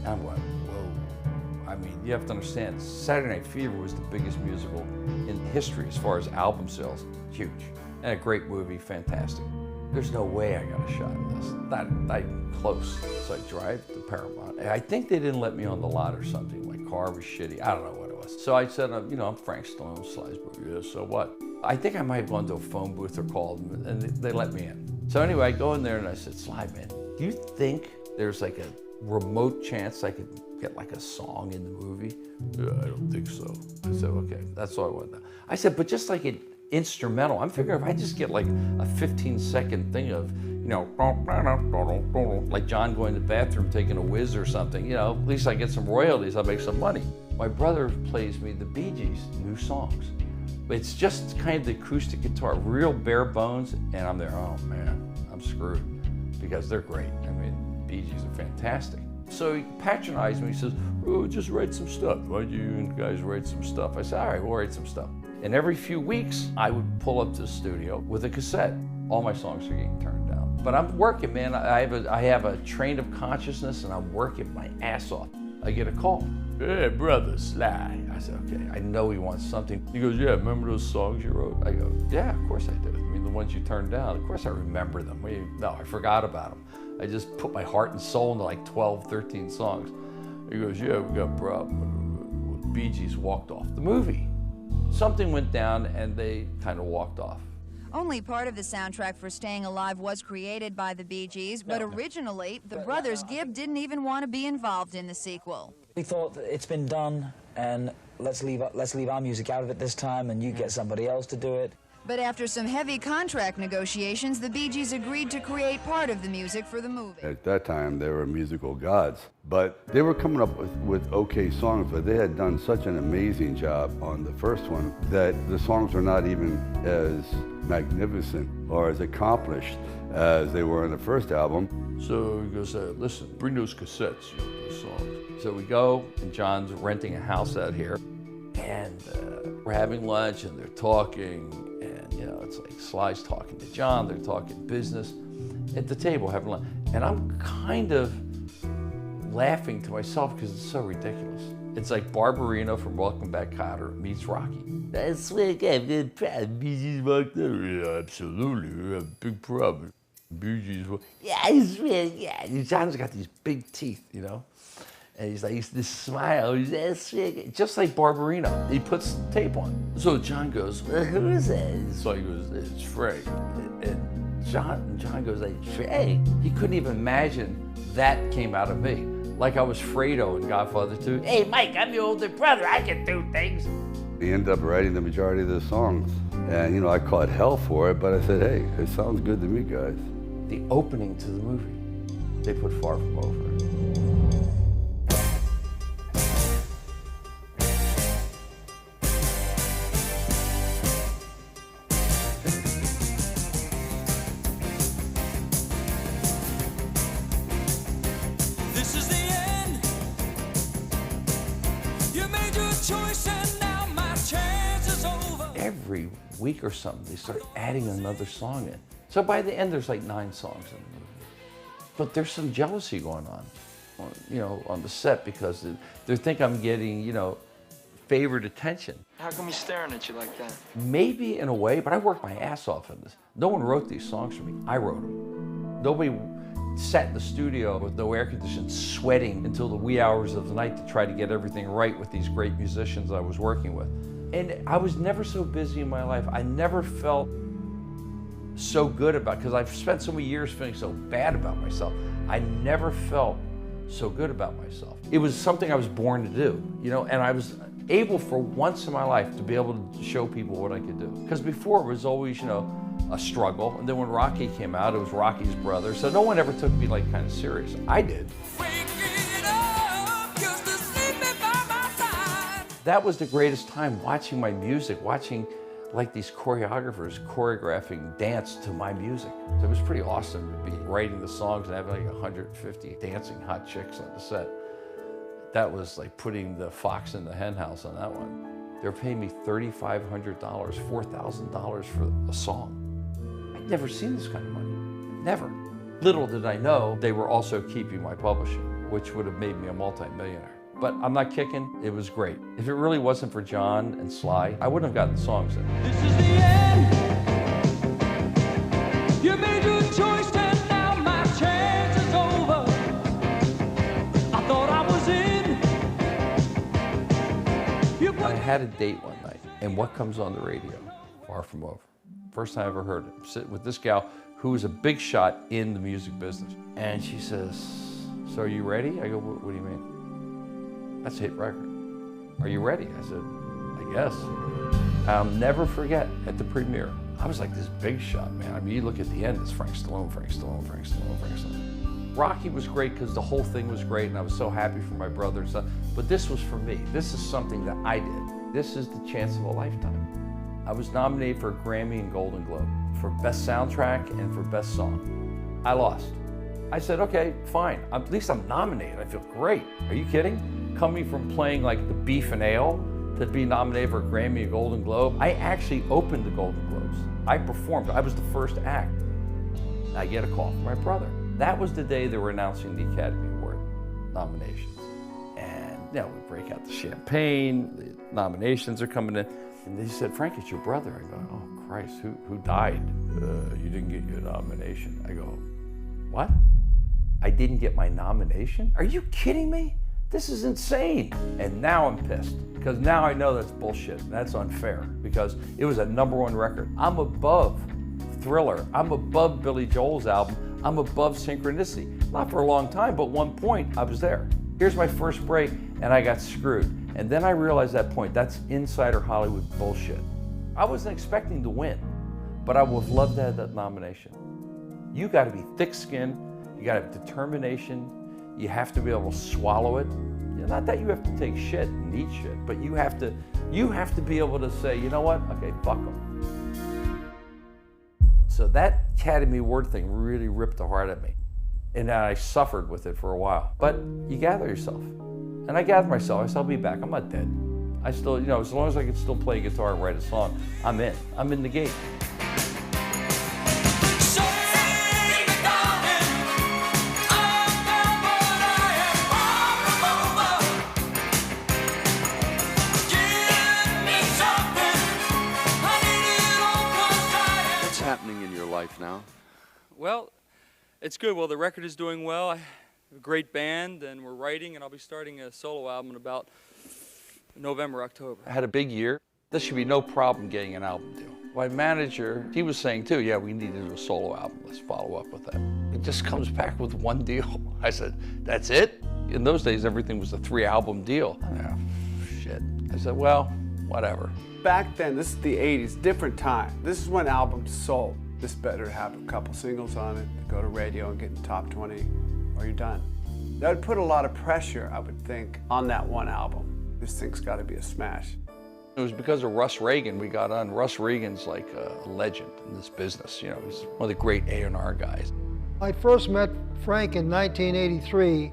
Speaker 1: And I'm like, whoa. I mean, you have to understand, Saturday Night Fever was the biggest musical in history as far as album sales. Huge. And a great movie, fantastic. There's no way I got a shot at this. Not even close. So I drive to Paramount. I think they didn't let me on the lot or something. My car was shitty. I don't know what it was. So I said, you know, I'm Frank Stallone, Sly's brother. Yeah, so what? I think I might have gone to a phone booth or called them, and they let me in. So anyway, I go in there and I said, Sly, man, do you think there's like a remote chance I could get like a song in the movie? Yeah, I don't think so. I said, okay, that's all I want to know. I said, but just like an instrumental. I'm figuring if I just get like a 15-second thing of, you know, like John going to the bathroom taking a whiz or something, you know, at least I get some royalties, I'll make some money. My brother plays me the Bee Gees' new songs. It's just kind of the acoustic guitar, real bare bones, and I'm there, oh man, I'm screwed, because they're great. I mean, Bee Gees are fantastic. So he patronized me, he says, oh, just write some stuff. Why don't you guys write some stuff? I said, all right, we'll write some stuff. And every few weeks, I would pull up to the studio with a cassette. All my songs are getting turned down. But I'm working, man. I have a train of consciousness, and I'm working my ass off. I get a call. Hey, brother, Sly. I said, okay, I know he wants something. He goes, yeah, remember those songs you wrote? I go, yeah, of course I did. I mean, the ones you turned down, of course I remember them. No, I forgot about them. I just put my heart and soul into like 12, 13 songs. He goes, yeah, we got a problem. Bee Gees walked off the movie. Something went down and they kind of walked off.
Speaker 12: Only part of the soundtrack for Staying Alive was created by the Bee Gees, but originally, the brothers Gibb didn't even want to be involved in the sequel.
Speaker 15: We thought that it's been done, and let's leave our music out of it this time, and you get somebody else to do it.
Speaker 12: But after some heavy contract negotiations, the Bee Gees agreed to create part of the music for the movie.
Speaker 5: At that time, they were musical gods, but they were coming up with okay songs, but they had done such an amazing job on the first one that the songs were not even as magnificent or as accomplished as they were in the first album.
Speaker 1: So he goes, listen, bring those cassettes, you know, those songs. So we go, and John's renting a house out here, and we're having lunch, and they're talking, and you know, it's like Sly's talking to John, they're talking business at the table having lunch. And I'm kind of laughing to myself because it's so ridiculous. It's like Barbarino from Welcome Back, Kotter meets Rocky. I swear to God, the problem, Bee Gees walked over. Yeah, absolutely, we have a big problem. Bee Gees, yeah, I swear to God. John's got these big teeth, you know? And he's like, this smile, just like Barbarino. He puts the tape on. So John goes, well, who is that? So he goes, it's Frank. And John goes, like, Frank? He couldn't even imagine that came out of me. Like I was Fredo in Godfather 2. Hey, Mike, I'm your older brother. I can do things.
Speaker 5: He ended up writing the majority of the songs. And, you know, I caught hell for it, but I said, hey, it sounds good to me, guys.
Speaker 1: The opening to the movie, they put Far From Over.
Speaker 22: This is the end. You made your choice and now my chance is over.
Speaker 1: Every week or something, they start adding another song in. So by the end, there's like 9 songs in the movie. But there's some jealousy going on, you know, on the set because they think I'm getting, you know, favored attention.
Speaker 3: How come he's staring at you like that?
Speaker 1: Maybe in a way, but I worked my ass off on this. No one wrote these songs for me. I wrote them. Nobody sat in the studio with no air conditioning, sweating until the wee hours of the night to try to get everything right with these great musicians I was working with. And I was never so busy in my life. I never felt so good about, because I've spent so many years feeling so bad about myself. I never felt so good about myself. It was something I was born to do, you know, and I was able for once in my life to be able to show people what I could do. Because before it was always, you know, a struggle. And then when Rocky came out, it was Rocky's brother. So no one ever took me like kind of serious. I did. That was the greatest time, watching my music, watching like these choreographers choreographing dance to my music. So it was pretty awesome to be writing the songs and having like 150 dancing hot chicks on the set. That was like putting the fox in the hen house on that one. They were paying me $3,500, $4,000 for a song. I'd never seen this kind of money, never. Little did I know they were also keeping my publishing, which would have made me a multi-millionaire. But I'm not kicking, it was great. If it really wasn't for John and Sly, I wouldn't have gotten the songs in.
Speaker 22: This is the end. You made your choice and now my chance is over. I thought I was in.
Speaker 1: I had a date one night, and what comes on the radio? Far From Over. First time I ever heard it. I'm sitting with this gal who was a big shot in the music business. And she says, so are you ready? I go, what do you mean? That's a hit record. Are you ready? I said, I guess. I'll never forget at the premiere, I was like this big shot, man. I mean, you look at the end, it's Frank Stallone, Frank Stallone, Frank Stallone, Frank Stallone. Rocky was great because the whole thing was great and I was so happy for my brother and stuff. But this was for me. This is something that I did. This is the chance of a lifetime. I was nominated for a Grammy and Golden Globe for Best Soundtrack and for Best Song. I lost. I said, okay, fine. At least I'm nominated. I feel great. Are you kidding? Coming from playing like the Beef and Ale to be nominated for a Grammy and Golden Globe, I actually opened the Golden Globes. I performed. I was the first act. I get a call from my brother. That was the day they were announcing the Academy Award nominations. And you know, we break out the champagne, the nominations are coming in. And they said, Frank, it's your brother. I go, oh Christ, who died? You didn't get your nomination. I go, what? I didn't get my nomination? Are you kidding me? This is insane. And now I'm pissed because now I know that's bullshit. That's unfair because it was a #1 record. I'm above Thriller. I'm above Billy Joel's album. I'm above Synchronicity. Not for a long time, but one point I was there. Here's my first break and I got screwed. And then I realized at that point, that's insider Hollywood bullshit. I wasn't expecting to win, but I would have loved to have that nomination. You gotta be thick-skinned, you gotta have determination, you have to be able to swallow it. Not that you have to take shit and eat shit, but you have to be able to say, you know what, okay, fuck them. So that Academy Award thing really ripped the heart at me. And I suffered with it for a while. But you gather yourself. And I gathered myself, I said, I'll be back, I'm not dead. I still, you know, as long as I can still play guitar and write a song, I'm in the game.
Speaker 6: Now? Well, it's good. Well, the record is doing well. a great band, and we're writing, and I'll be starting a solo album in about November, October.
Speaker 1: I had a big year. There should be no problem getting an album deal. My manager, he was saying too, yeah, we need to do a solo album. Let's follow up with that. It just comes back with one deal. I said, that's it? In those days, everything was a 3-album deal. Oh, shit. I said, well, whatever.
Speaker 16: Back then, this is the 80s, different time. This is when albums sold. This better to have a couple singles on it, go to radio and get in the top 20, or you're done. That would put a lot of pressure, I would think, on that one album. This thing's got to be a smash.
Speaker 1: It was because of Russ Reagan we got on. Russ Reagan's like a legend in this business. You know, he's one of the great A&R guys.
Speaker 17: I first met Frank in 1983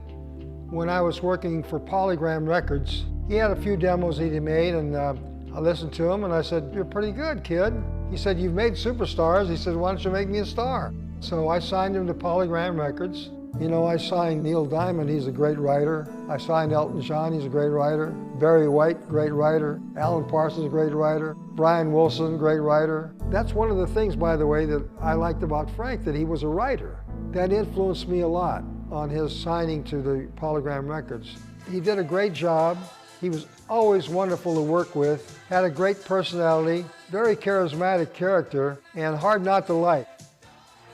Speaker 17: when I was working for Polygram Records. He had a few demos he'd made, and I listened to him and I said, "You're pretty good, kid." He said, "You've made superstars." He said, "Why don't you make me a star?" So I signed him to Polygram Records. You know, I signed Neil Diamond, he's a great writer. I signed Elton John, he's a great writer. Barry White, great writer. Alan Parsons, great writer. Brian Wilson, great writer. That's one of the things, by the way, that I liked about Frank, that he was a writer. That influenced me a lot on his signing to the Polygram Records. He did a great job. He was always wonderful to work with, had a great personality, very charismatic character, and hard not to like.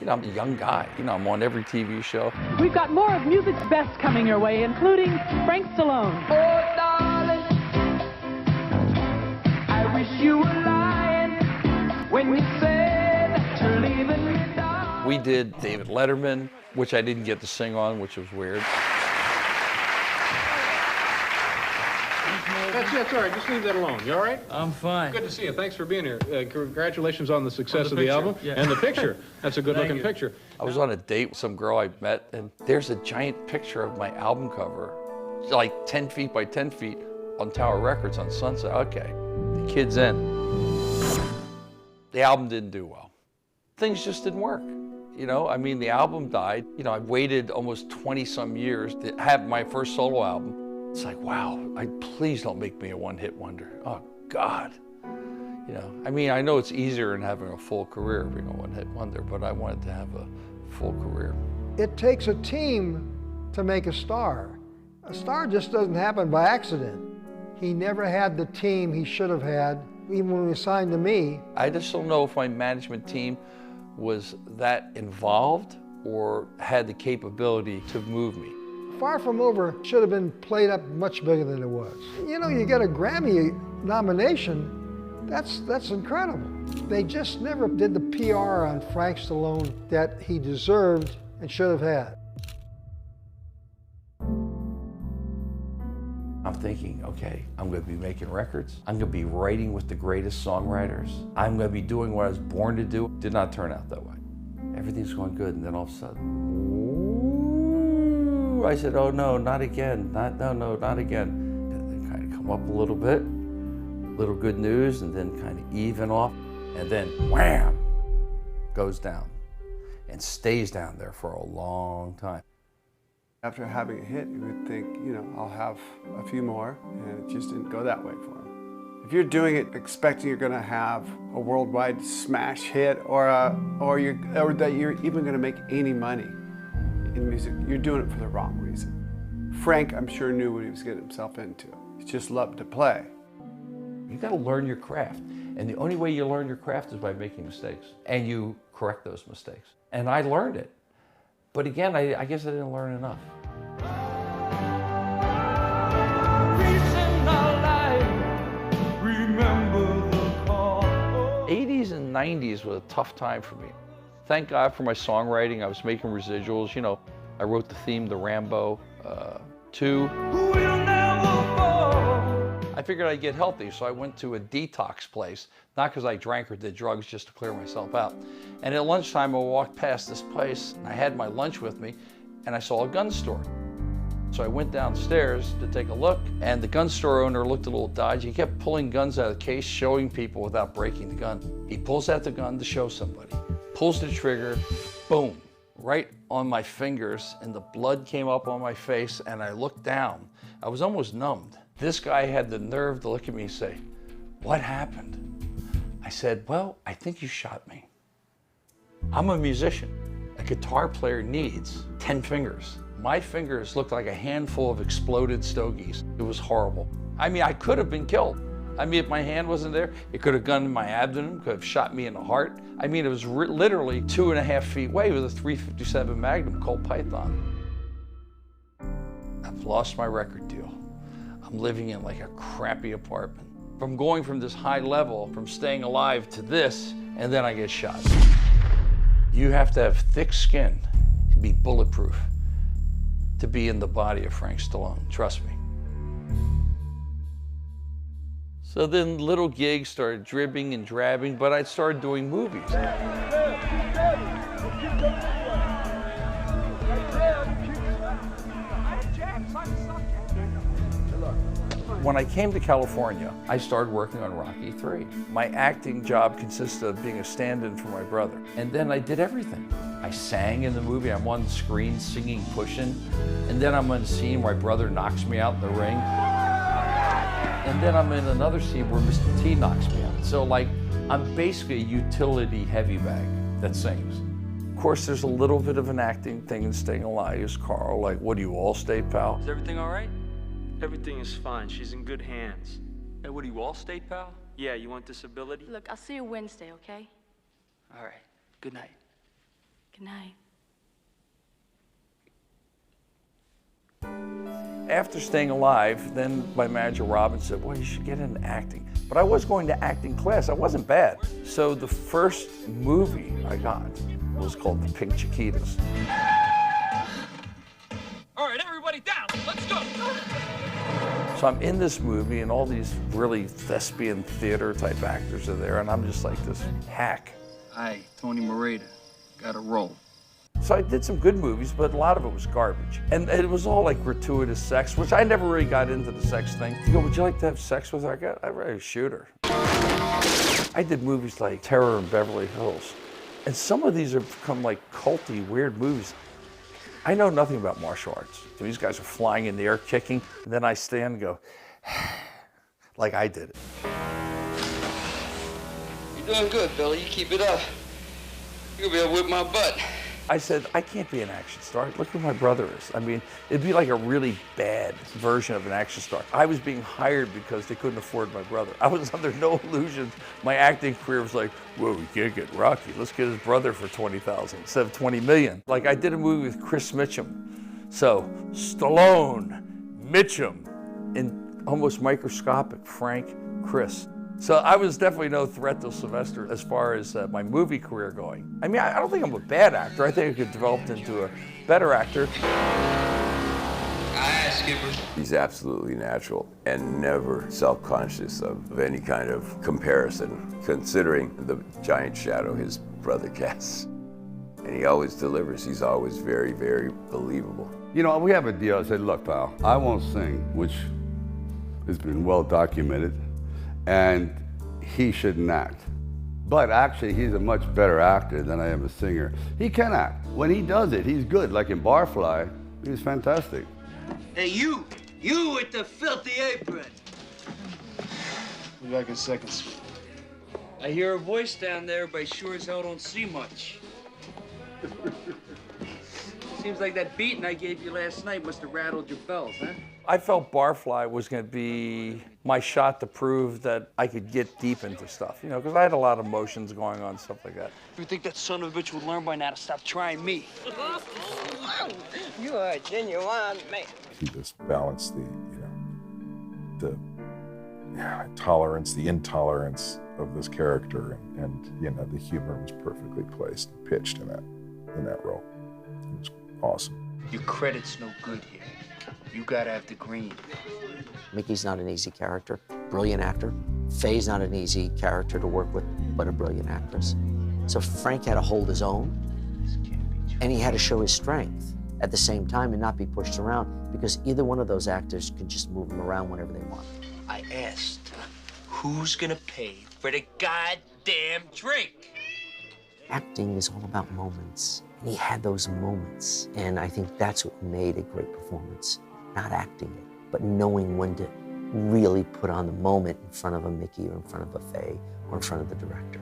Speaker 1: You know, I'm a young guy. You know, I'm on every TV show.
Speaker 18: We've got more of music's best coming your way, including Frank Stallone.
Speaker 22: Oh, darling, I wish you were lying when you said that you're leaving me, darling.
Speaker 1: We did David Letterman, which I didn't get to sing on, which was weird.
Speaker 19: That's all right. Just leave that alone. You all right?
Speaker 6: I'm fine.
Speaker 19: Good to see you. Thanks for being here. Congratulations on the success of the
Speaker 6: picture.
Speaker 19: album.
Speaker 6: Yeah.
Speaker 19: And the picture. That's a good-looking picture.
Speaker 1: I was on a date with some girl I met, and there's a giant picture of my album cover, like 10 feet by 10 feet on Tower Records on Sunset. Okay, the kid's in. The album didn't do well. Things just didn't work. You know, I mean, the album died. You know, I waited almost 20-some years to have my first solo album. It's like, wow, please don't make me a one-hit wonder. Oh, God. You know, I mean, I know it's easier than having a full career being a one-hit wonder, but I wanted to have a full career.
Speaker 17: It takes a team to make a star. A star just doesn't happen by accident. He never had the team he should have had, even when he signed to me.
Speaker 1: I just don't know if my management team was that involved or had the capability to move me.
Speaker 17: Far From Over should have been played up much bigger than it was. You know, you get a Grammy nomination, that's incredible. They just never did the PR on Frank Stallone that he deserved and should have had.
Speaker 1: I'm thinking, okay, I'm going to be making records. I'm going to be writing with the greatest songwriters. I'm going to be doing what I was born to do. Did not turn out that way. Everything's going good, and then all of a sudden, I said, oh no, not again, not again. And then kind of come up a little bit, little good news, and then kind of even off, and then wham, goes down and stays down there for a long time.
Speaker 16: After having a hit, you would think, you know, I'll have a few more, and it just didn't go that way for him. If you're doing it expecting you're going to have a worldwide smash hit or that you're even going to make any money in music, you're doing it for the wrong reason. Frank, I'm sure, knew what he was getting himself into. He just loved to play.
Speaker 1: You got to learn your craft, and the only way you learn your craft is by making mistakes, and you correct those mistakes. And I learned it, but again, I guess I didn't learn enough. '80s and '90s was a tough time for me. Thank God for my songwriting. I was making residuals. You know, I wrote the theme to Rambo 2. I figured I'd get healthy, so I went to a detox place, not because I drank or did drugs, just to clear myself out. And at lunchtime, I walked past this place, and I had my lunch with me, and I saw a gun store. So I went downstairs to take a look, and the gun store owner looked a little dodgy. He kept pulling guns out of the case, showing people without breaking the gun. He pulls out the gun to show somebody, pulls the trigger, boom, right on my fingers, and the blood came up on my face, and I looked down. I was almost numbed. This guy had the nerve to look at me and say, "What happened?" I said, "Well, I think you shot me. I'm a musician. A guitar player needs 10 fingers. My fingers looked like a handful of exploded stogies. It was horrible. I mean, I could have been killed. I mean, if my hand wasn't there, it could have gone in my abdomen, could have shot me in the heart. I mean, it was literally 2.5 feet away with a .357 Magnum Colt Python. I've lost my record deal. I'm living in like a crappy apartment. From going from this high level, from staying alive to this, and then I get shot. You have to have thick skin and be bulletproof to be in the body of Frank Stallone, trust me. So then little gigs started dribbing and drabbing, but I started doing movies. When I came to California, I started working on Rocky III. My acting job consisted of being a stand-in for my brother. And then I did everything. I sang in the movie, I'm on the screen singing, pushing. And then I'm in a scene where my brother knocks me out in the ring. And then I'm in another scene where Mr. T knocks me out. So like, I'm basically a utility heavy bag that sings. Of course, there's a little bit of an acting thing in Staying Alive. Is Carl like, what do you all state, pal?
Speaker 3: Is everything all right? Everything is fine. She's in good hands.
Speaker 6: Hey, what are you, all state, pal?
Speaker 3: Yeah, you want disability?
Speaker 4: Look, I'll see you Wednesday, okay?
Speaker 3: All right. Good night.
Speaker 4: Good night.
Speaker 1: After Staying Alive, then my manager Robin said, well, you should get into acting. But I was going to acting class. I wasn't bad. So the first movie I got was called The Pink Chiquitas.
Speaker 22: All right, everybody down. Let's go.
Speaker 1: So I'm in this movie and all these really thespian theater type actors are there and I'm just like this hack.
Speaker 3: Hi, Tony Morita. Got a role.
Speaker 1: So I did some good movies, but a lot of it was garbage. And it was all like gratuitous sex, which I never really got into the sex thing. You go, would you like to have sex with her? I'd rather shoot her. I did movies like Terror in Beverly Hills. And some of these have become like culty, weird movies. I know nothing about martial arts. So these guys are flying in the air, kicking, and then I stand and go, like I did it.
Speaker 3: You're doing good, Billy. You keep it up. You'll be able to whip my butt.
Speaker 1: I said, I can't be an action star. Look who my brother is. I mean, it'd be like a really bad version of an action star. I was being hired because they couldn't afford my brother. I was under no illusions. My acting career was like, whoa, we can't get Rocky. Let's get his brother for $20,000 instead of $20 million. Like I did a movie with Chris Mitchum. So Stallone, Mitchum, and almost microscopic Frank, Chris. So I was definitely no threat to Sylvester as far as my movie career going. I mean, I don't think I'm a bad actor. I think I could develop into a better actor.
Speaker 7: He's absolutely natural and never self-conscious of any kind of comparison, considering the giant shadow his brother casts. And he always delivers. He's always very, very believable.
Speaker 5: You know, we have a deal. I said, look, pal, I won't sing, which has been well documented. And he shouldn't act. But actually, he's a much better actor than I am a singer. He can act. When he does it, he's good. Like in Barfly, he was fantastic.
Speaker 22: Hey, you with the filthy apron.
Speaker 3: Be back in seconds. I hear a voice down there, but I sure as hell don't see much. Seems like that beating I gave you last night must have rattled your bells, huh?
Speaker 1: I felt Barfly was going to be my shot to prove that I could get deep into stuff, you know, because I had a lot of emotions going on, stuff like that.
Speaker 3: You think that son of a bitch would learn by now to stop trying me?
Speaker 22: You are a genuine man.
Speaker 8: He just balanced the tolerance, the intolerance of this character, and you know, the humor was perfectly placed and pitched in that role. It was awesome.
Speaker 3: Your credit's no good here. You gotta have the green.
Speaker 9: Mickey's not an easy character, brilliant actor. Faye's not an easy character to work with, but a brilliant actress. So Frank had to hold his own, and he had to show his strength at the same time and not be pushed around, because either one of those actors could just move him around whenever they want.
Speaker 3: I asked, who's gonna pay for the goddamn drink?
Speaker 9: Acting is all about moments. And he had those moments, and I think that's what made a great performance. Not acting it, but knowing when to really put on the moment in front of a Mickey or in front of a Faye or in front of the director.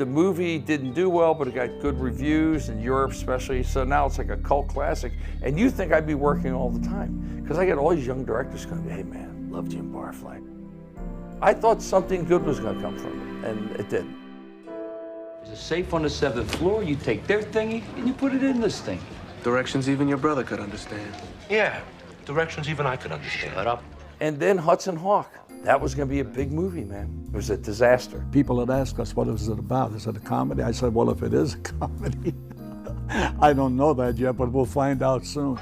Speaker 1: The movie didn't do well, but it got good reviews in Europe especially, so now it's like a cult classic. And you think I'd be working all the time, because I get all these young directors going, hey man, loved you in Barfly. I thought something good was gonna come from it, and it didn't.
Speaker 10: There's a safe on the 7th floor, you take their thingy and you put it in this thing.
Speaker 13: Directions even your brother could understand.
Speaker 3: Yeah, directions even I could understand.
Speaker 10: Shut up.
Speaker 1: And then Hudson Hawk. That was going to be a big movie, man. It was a disaster.
Speaker 14: People had asked us, what is it about? Is it a comedy? I said, well, if it is a comedy, I don't know that yet, but we'll find out soon.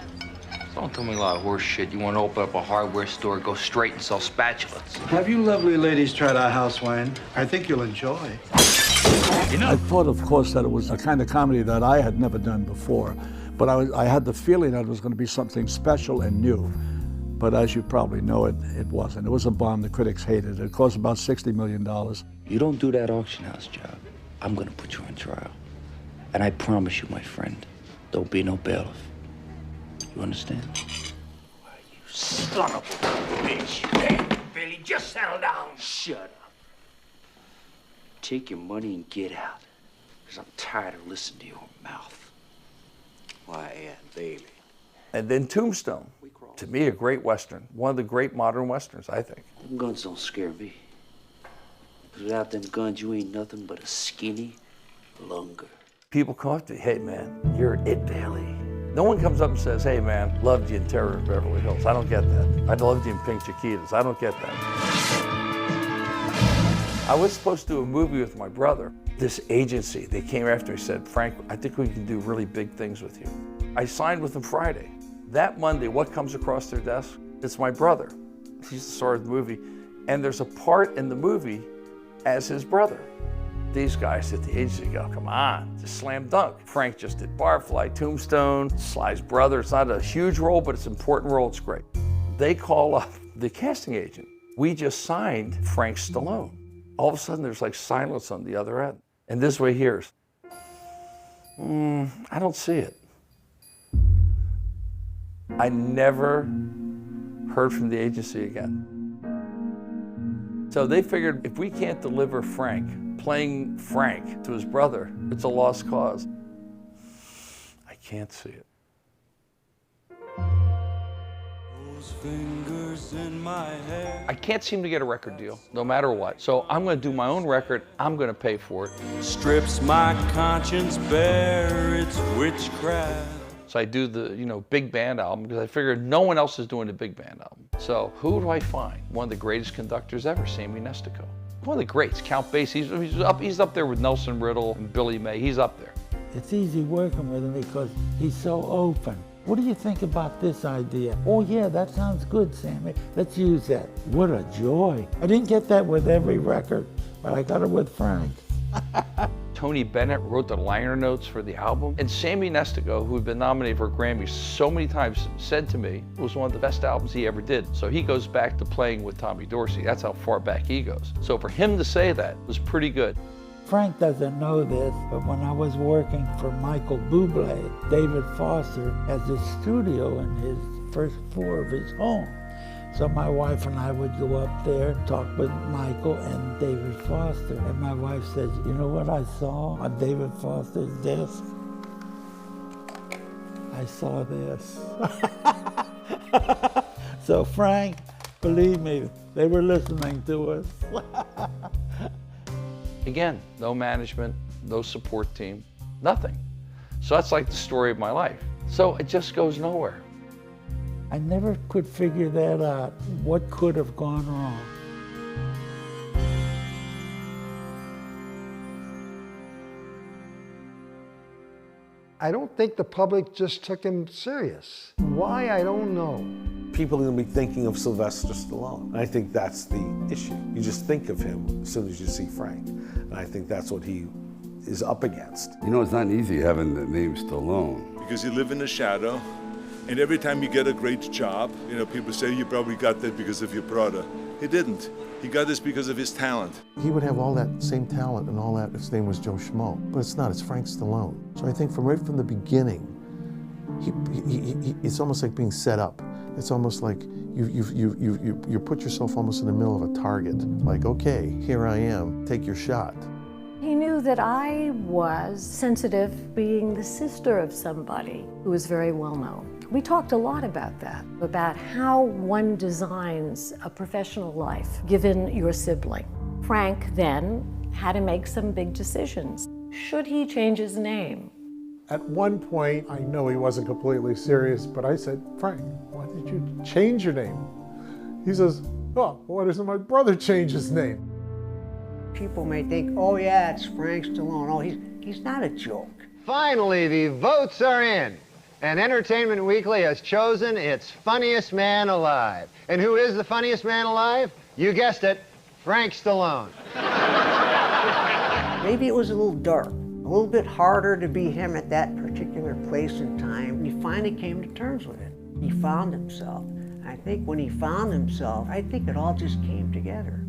Speaker 10: Don't tell me a lot of horse shit. You want to open up a hardware store, go straight and sell spatulas.
Speaker 20: Have you lovely ladies tried our house wine? I think you'll enjoy.
Speaker 14: I thought, of course, that it was a kind of comedy that I had never done before, but I had the feeling that it was going to be something special and new. But as you probably know, it wasn't. It was a bomb. The critics hated it. It cost about $60 million.
Speaker 10: You don't do that auction house job, I'm going to put you on trial. And I promise you, my friend, there'll be no bailiff. You understand?
Speaker 3: Why, you son of a bitch. Hey, Billy, just settle down.
Speaker 10: Shut up. Take your money and get out, because I'm tired of listening to your mouth.
Speaker 3: Why, Aunt Bailey.
Speaker 1: And then Tombstone. To me, a great Western. One of the great modern Westerns, I think.
Speaker 10: Them guns don't scare me. Because without them guns, you ain't nothing but a skinny lunger.
Speaker 1: People come up to me, hey man, you're it, Bailey. No one comes up and says, hey man, loved you in Terror in Beverly Hills. I don't get that. I loved you in Pink Chiquitas. I don't get that. I was supposed to do a movie with my brother. This agency, they came after me and said, Frank, I think we can do really big things with you. I signed with them Friday. That Monday, what comes across their desk? It's my brother. He's the star of the movie. And there's a part in the movie as his brother. These guys at the agency go, come on, just slam dunk. Frank just did Barfly, Tombstone, Sly's brother. It's not a huge role, but it's an important role, it's great. They call up the casting agent. We just signed Frank Stallone. All of a sudden, there's like silence on the other end. And this way hears, I don't see it. I never heard from the agency again. So they figured if we can't deliver Frank, playing Frank to his brother, it's a lost cause. I can't see it. I can't seem to get a record deal, no matter what. So I'm going to do my own record. I'm going to pay for it.
Speaker 22: Strips my conscience bare, it's witchcraft.
Speaker 1: So I do the, big band album because I figured no one else is doing a big band album. So who do I find? One of the greatest conductors ever, Sammy Nestico. One of the greats, Count Basie. He's up there with Nelson Riddle and Billy May. He's up there.
Speaker 21: It's easy working with him because he's so open. What do you think about this idea? Oh yeah, that sounds good, Sammy. Let's use that. What a joy. I didn't get that with every record, but I got it with Frank.
Speaker 1: Tony Bennett wrote the liner notes for the album. And Sammy Nestico, who had been nominated for a Grammy so many times, said to me it was one of the best albums he ever did. So he goes back to playing with Tommy Dorsey. That's how far back he goes. So for him to say that was pretty good.
Speaker 21: Frank doesn't know this, but when I was working for Michael Bublé, David Foster has a studio in his first floor of his home. So my wife and I would go up there, talk with Michael and David Foster. And my wife said, you know what I saw on David Foster's desk? I saw this. So Frank, believe me, they were listening to us.
Speaker 1: Again, no management, no support team, nothing. So that's like the story of my life. So it just goes nowhere.
Speaker 21: I never could figure that out. What could have gone wrong?
Speaker 17: I don't think the public just took him serious. Why, I don't know.
Speaker 28: People are going to be thinking of Sylvester Stallone. I think that's the issue. You just think of him as soon as you see Frank. And I think that's what he is up against.
Speaker 5: It's not easy having the name Stallone.
Speaker 23: Because you live in the shadow, and every time you get a great job, people say you probably got that because of your brother. He didn't. He got this because of his talent.
Speaker 28: He would have all that same talent and all that if his name was Joe Schmo. But it's not, it's Frank Stallone. So I think right from the beginning, it's almost like being set up. It's almost like you put yourself almost in the middle of a target. Like, okay, here I am, take your shot.
Speaker 25: He knew
Speaker 2: knew that I was sensitive, being the sister of somebody who was very well known. We talked a lot about that, about how one designs a professional life given your sibling. Frank then had to make some big decisions. Should he change his name?
Speaker 11: At one point, I know he wasn't completely serious, but I said, Frank, why did you change your name? He says, oh, why doesn't my brother change his name?
Speaker 12: People may think, oh yeah, it's Frank Stallone. Oh, he's not a joke.
Speaker 15: Finally, the votes are in. And Entertainment Weekly has chosen its funniest man alive. And who is the funniest man alive? You guessed it, Frank Stallone.
Speaker 12: Maybe it was a little dark, a little bit harder to be him at that particular place and time. He finally came to terms with it. He found himself. I think when he found himself, I think it all just came together.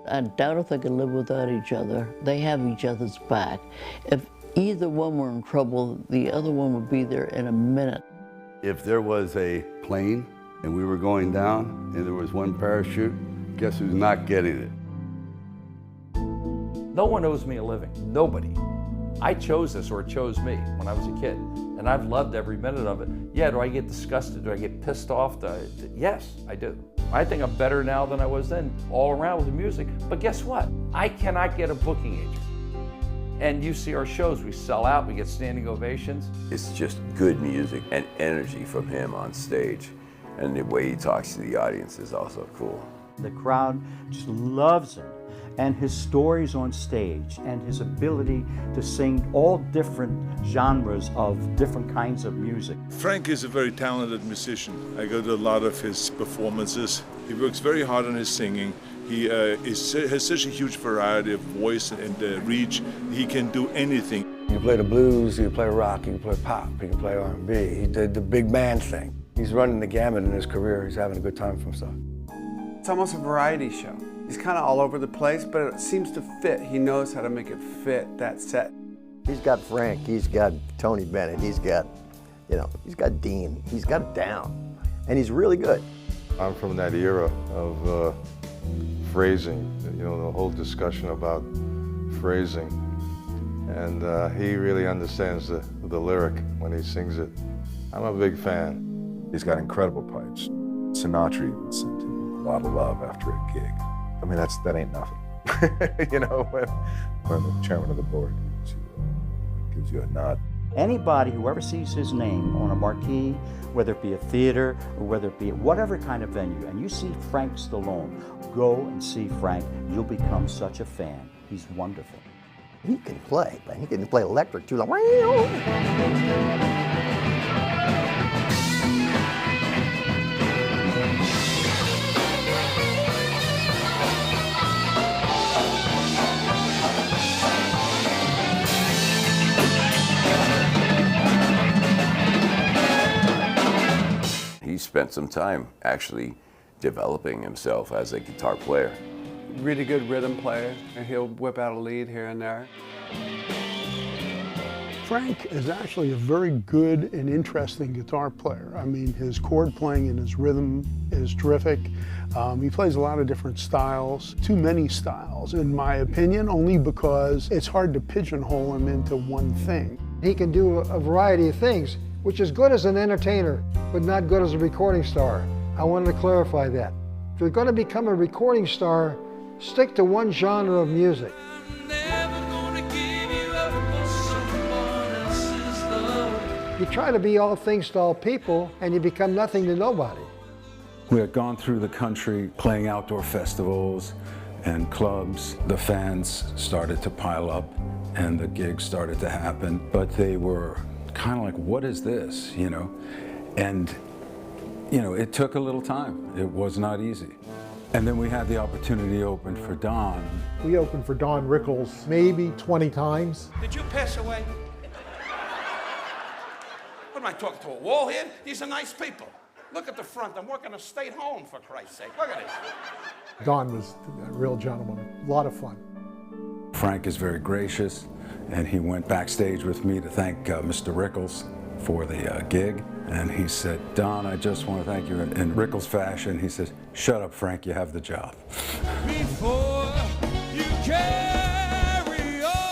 Speaker 24: I doubt if they could live without each other. They have each other's back. If either one were in trouble, the other one would be there in a minute.
Speaker 5: If there was a plane and we were going down and there was one parachute, guess who's not getting it?
Speaker 1: No one owes me a living, nobody. I chose this, or it chose me when I was a kid, and I've loved every minute of it. Yeah, do I get disgusted? Do I get pissed off? Yes, I do. I think I'm better now than I was then, all around with the music. But guess what? I cannot get a booking agent. And you see our shows, we sell out, we get standing ovations.
Speaker 7: It's just good music and energy from him on stage. And the way he talks to the audience is also cool.
Speaker 25: The crowd just loves him. And his stories on stage and his ability to sing all different genres of different kinds of music.
Speaker 23: Frank is a very talented musician. I go to a lot of his performances. He works very hard on his singing. He has such a huge variety of voice and reach. He can do anything.
Speaker 28: You can play the blues, you can play rock, you can play pop, you can play R&B. He did the big band thing. He's running the gamut in his career. He's having a good time for himself.
Speaker 16: It's almost a variety show. He's kind of all over the place, but it seems to fit. He knows how to make it fit that set.
Speaker 28: He's got Frank, he's got Tony Bennett, he's got, he's got Dean. He's got it down, and he's really good.
Speaker 8: I'm from that era of phrasing, the whole discussion about phrasing. And he really understands the lyric when he sings it. I'm a big fan.
Speaker 11: He's got incredible pipes. Sinatra even sent him a lot of love after a gig. I mean, that ain't nothing. when the chairman of the board gives you a nod.
Speaker 25: Anybody who ever sees his name on a marquee, whether it be a theater or whether it be whatever kind of venue, and you see Frank Stallone, go and see Frank. You'll become such a fan. He's wonderful.
Speaker 28: He can play, but he can play electric too. Like,
Speaker 7: He spent some time actually developing himself as a guitar player.
Speaker 16: Really good rhythm player, and he'll whip out a lead here and there.
Speaker 26: Frank is actually a very good and interesting guitar player. I mean, his chord playing and his rhythm is terrific. He plays a lot of different styles, too many styles, in my opinion, only because it's hard to pigeonhole him into one thing.
Speaker 17: He can do a variety of things, which is good as an entertainer, but not good as a recording star. I wanted to clarify that. If you're going to become a recording star, stick to one genre of music. You try to be all things to all people, and you become nothing to nobody.
Speaker 27: We had gone through the country playing outdoor festivals and clubs. The fans started to pile up, and the gigs started to happen, but they were kind of like, what is this, And, it took a little time. It was not easy. And then we had the opportunity to open for Don.
Speaker 11: We opened for Don Rickles maybe 20 times.
Speaker 29: Did you pass away? What am I talking to, a wall here? These are nice people. Look at the front. I'm working a state home, for Christ's sake. Look at this.
Speaker 11: Don was a real gentleman. A lot of fun.
Speaker 27: Frank is very gracious, and he went backstage with me to thank Mr. Rickles for the gig. And he said, Don, I just want to thank you in Rickles fashion. He says, shut up, Frank, you have the job.
Speaker 22: Before you carry on.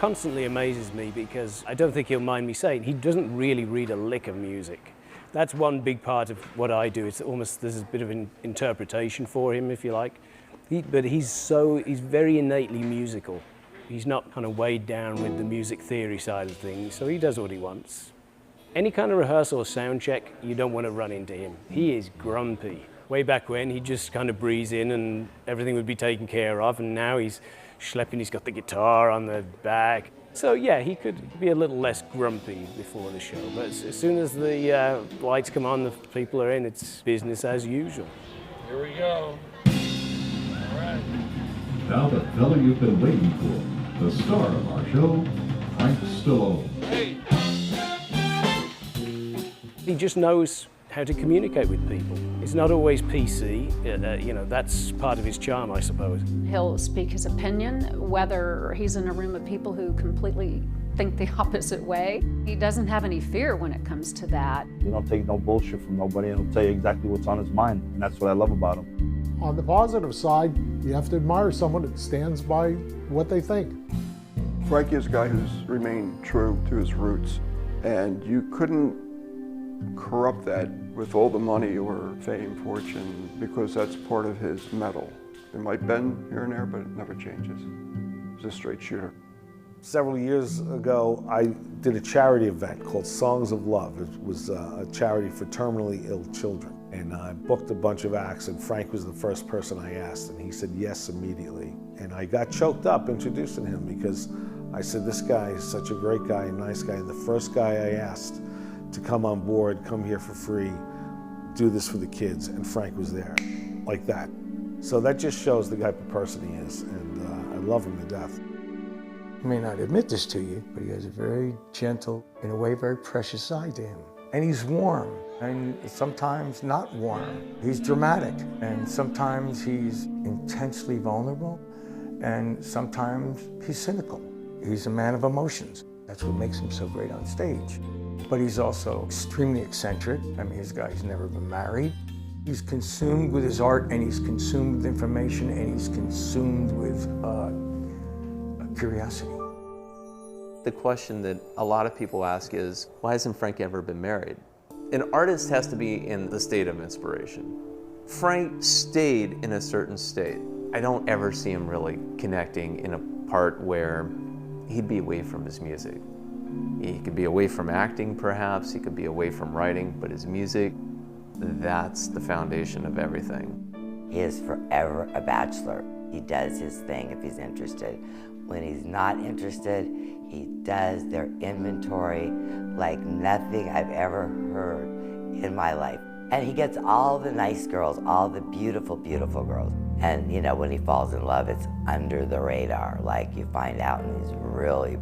Speaker 3: constantly amazes me because I don't think he'll mind me saying he doesn't really read a lick of music. That's one big part of what I do. It's almost, there's a bit of an interpretation for him, if you like. But he's very innately musical. He's not kind of weighed down with the music theory side of things, so he does what he wants. Any kind of rehearsal or sound check, you don't want to run into him. He is grumpy. Way back when, he'd just kind of breeze in and everything would be taken care of, and now he's schlepping, he's got the guitar on the back. So yeah, he could be a little less grumpy before the show, but as soon as the lights come on, the people are in, it's business as usual.
Speaker 22: Here we go. All right.
Speaker 4: Now the fella you've been waiting for, the star of our show, Frank Stallone.
Speaker 22: Hey.
Speaker 3: He just knows how to communicate with people. It's not always PC, you know, that's part of his charm, I suppose.
Speaker 6: He'll speak his opinion, whether he's in a room of people who completely think the opposite way. He doesn't have any fear when it comes to that.
Speaker 9: He don't take no bullshit from nobody, and he'll tell you exactly what's on his mind, and that's what I love about him.
Speaker 11: On the positive side, you have to admire someone that stands by what they think.
Speaker 13: Frankie is a guy who's remained true to his roots, and you couldn't corrupt that with all the money or fame, fortune, because that's part of his metal. It might bend here and there, but it never changes. He's a straight shooter.
Speaker 14: Several years ago, I did a charity event called Songs of Love. It was a charity for terminally ill children. And I booked a bunch of acts, and Frank was the first person I asked, and he said yes immediately. And I got choked up introducing him because I said, this guy is such a great guy, a nice guy. And the first guy I asked to come on board, come here for free, do this for the kids, and Frank was there, like that. So that just shows the type of person he is, and I love him to death.
Speaker 18: He may not admit this to you, but he has a very gentle, in a way, very precious side to him. And he's warm, and sometimes not warm. He's dramatic, and sometimes he's intensely vulnerable, and sometimes he's cynical. He's a man of emotions. That's what makes him so great on stage. But he's also extremely eccentric. I mean, this guy's never been married. He's consumed with his art, and he's consumed with information, and he's consumed with curiosity.
Speaker 19: The question that a lot of people ask is, why hasn't Frank ever been married? An artist has to be in the state of inspiration. Frank stayed in a certain state. I don't ever see him really connecting in a part where he'd be away from his music. He could be away from acting, perhaps. He could be away from writing, but his music, that's the foundation of everything.
Speaker 20: He is forever a bachelor. He does his thing if he's interested. When he's not interested, he does their inventory like nothing I've ever heard in my life. And he gets all the nice girls, all the beautiful, beautiful girls. And you know, when he falls in love, it's under the radar. Like you find out in these really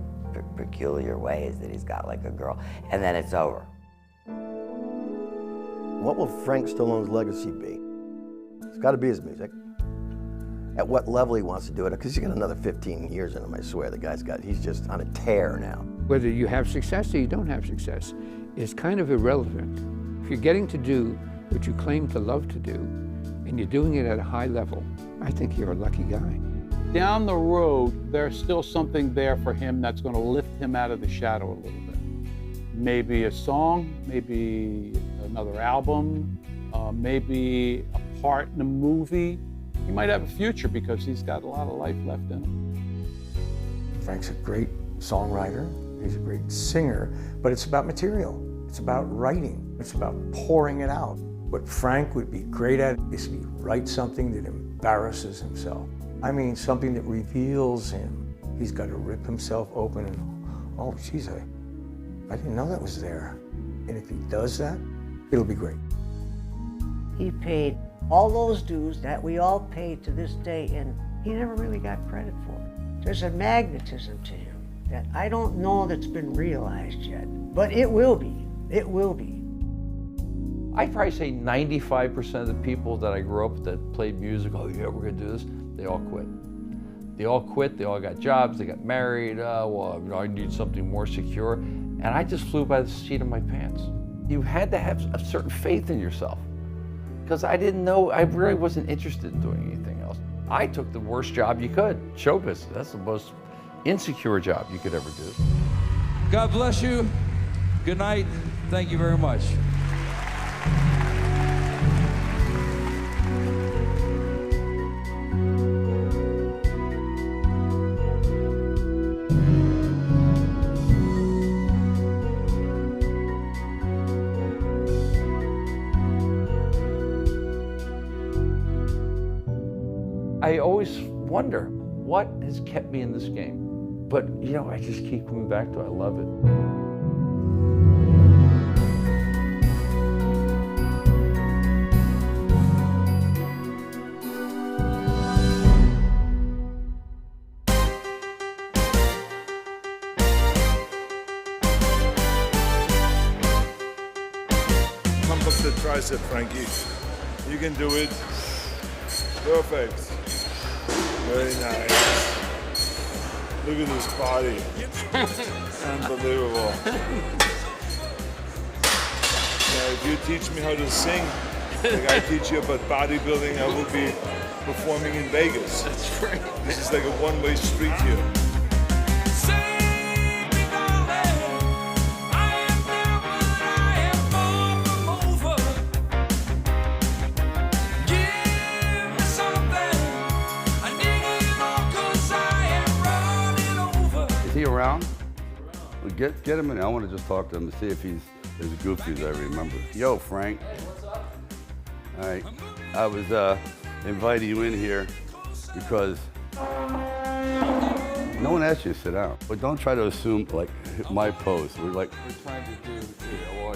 Speaker 20: peculiar ways that he's got like a girl, and then it's over.
Speaker 30: What will Frank Stallone's legacy be? It's got to be his music. At what level he wants to do it, because he's got another 15 years in him, I swear. The guy's he's just on a tear now.
Speaker 31: Whether you have success or you don't have success is kind of irrelevant. If you're getting to do what you claim to love to do, and you're doing it at a high level, I think you're a lucky guy.
Speaker 32: Down the road, there's still something there for him that's going to lift him out of the shadow a little bit. Maybe a song, maybe another album, maybe a part in a movie. He might have a future because he's got a lot of life left in him.
Speaker 18: Frank's a great songwriter, he's a great singer, but it's about material. It's about writing. It's about pouring it out. What Frank would be great at is to write something that embarrasses himself. I mean, something that reveals him. He's got to rip himself open and, oh, geez, I didn't know that was there. And if he does that, it'll be great.
Speaker 12: He paid all those dues that we all pay to this day, and he never really got credit for it. There's a magnetism to him that I don't know that's been realized yet, but it will be. It will be.
Speaker 1: I'd probably say 95% of the people that I grew up with that played music, oh yeah, we're gonna do this, they all quit. They all quit, they all got jobs, they got married, well, I need something more secure. And I just flew by the seat of my pants. You had to have a certain faith in yourself. Because I didn't know, I really wasn't interested in doing anything else. I took the worst job you could, show business. That's the most insecure job you could ever do.
Speaker 22: God bless you. Good night. Thank you very much.
Speaker 1: I always wonder, what has kept me in this game? But, you know, I just keep coming back to it. I love it.
Speaker 2: Pump up the tricep, Frankie. You can do it. Perfect. Very nice. Look at this body. Unbelievable. Now, if you teach me how to sing, like I teach you about bodybuilding, I will be performing in Vegas. That's right. This is like a one-way street here.
Speaker 5: Is he around? Well, get him in. I want to just talk to him to see if he's as goofy as I remember. Yo, Frank.
Speaker 22: What's up?
Speaker 5: All right. I was inviting you in here because no one asked you to sit down. But don't try to assume like my pose. We're
Speaker 22: trying to do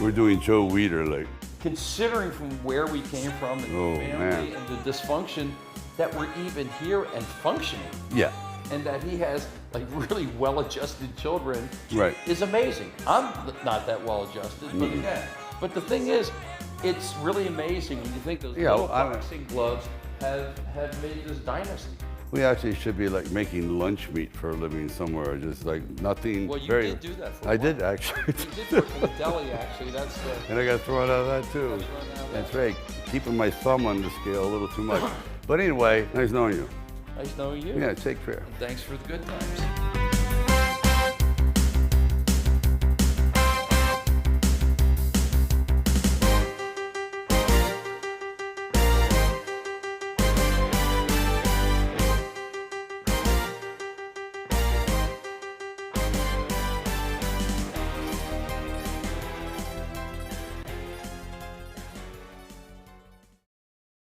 Speaker 5: we're doing Joe Weider like.
Speaker 1: Considering from where we came from and
Speaker 5: Oh,
Speaker 1: the family
Speaker 5: man.
Speaker 1: and the dysfunction, that we're even here and functioning.
Speaker 5: Yeah.
Speaker 1: And that he has like really well-adjusted children
Speaker 5: Right.
Speaker 1: is amazing. I'm not that well-adjusted, but
Speaker 5: Mm-mm.
Speaker 1: again, but the thing is, it's really amazing when you think those
Speaker 5: Yeah,
Speaker 1: little
Speaker 5: I-
Speaker 1: boxing gloves have made this dynasty.
Speaker 5: We actually should be like making lunch meat for a living somewhere, just like nothing.
Speaker 1: Well, you
Speaker 5: very.
Speaker 1: did do that for a
Speaker 5: I
Speaker 1: while.
Speaker 5: did actually.
Speaker 1: You did work in the deli, actually. That's the.
Speaker 5: And I got thrown out of that too. That's right. Keeping my thumb on the scale a little too much. But anyway, nice knowing you.
Speaker 1: Nice knowing you.
Speaker 5: Yeah, take care.
Speaker 1: Thanks for the good times.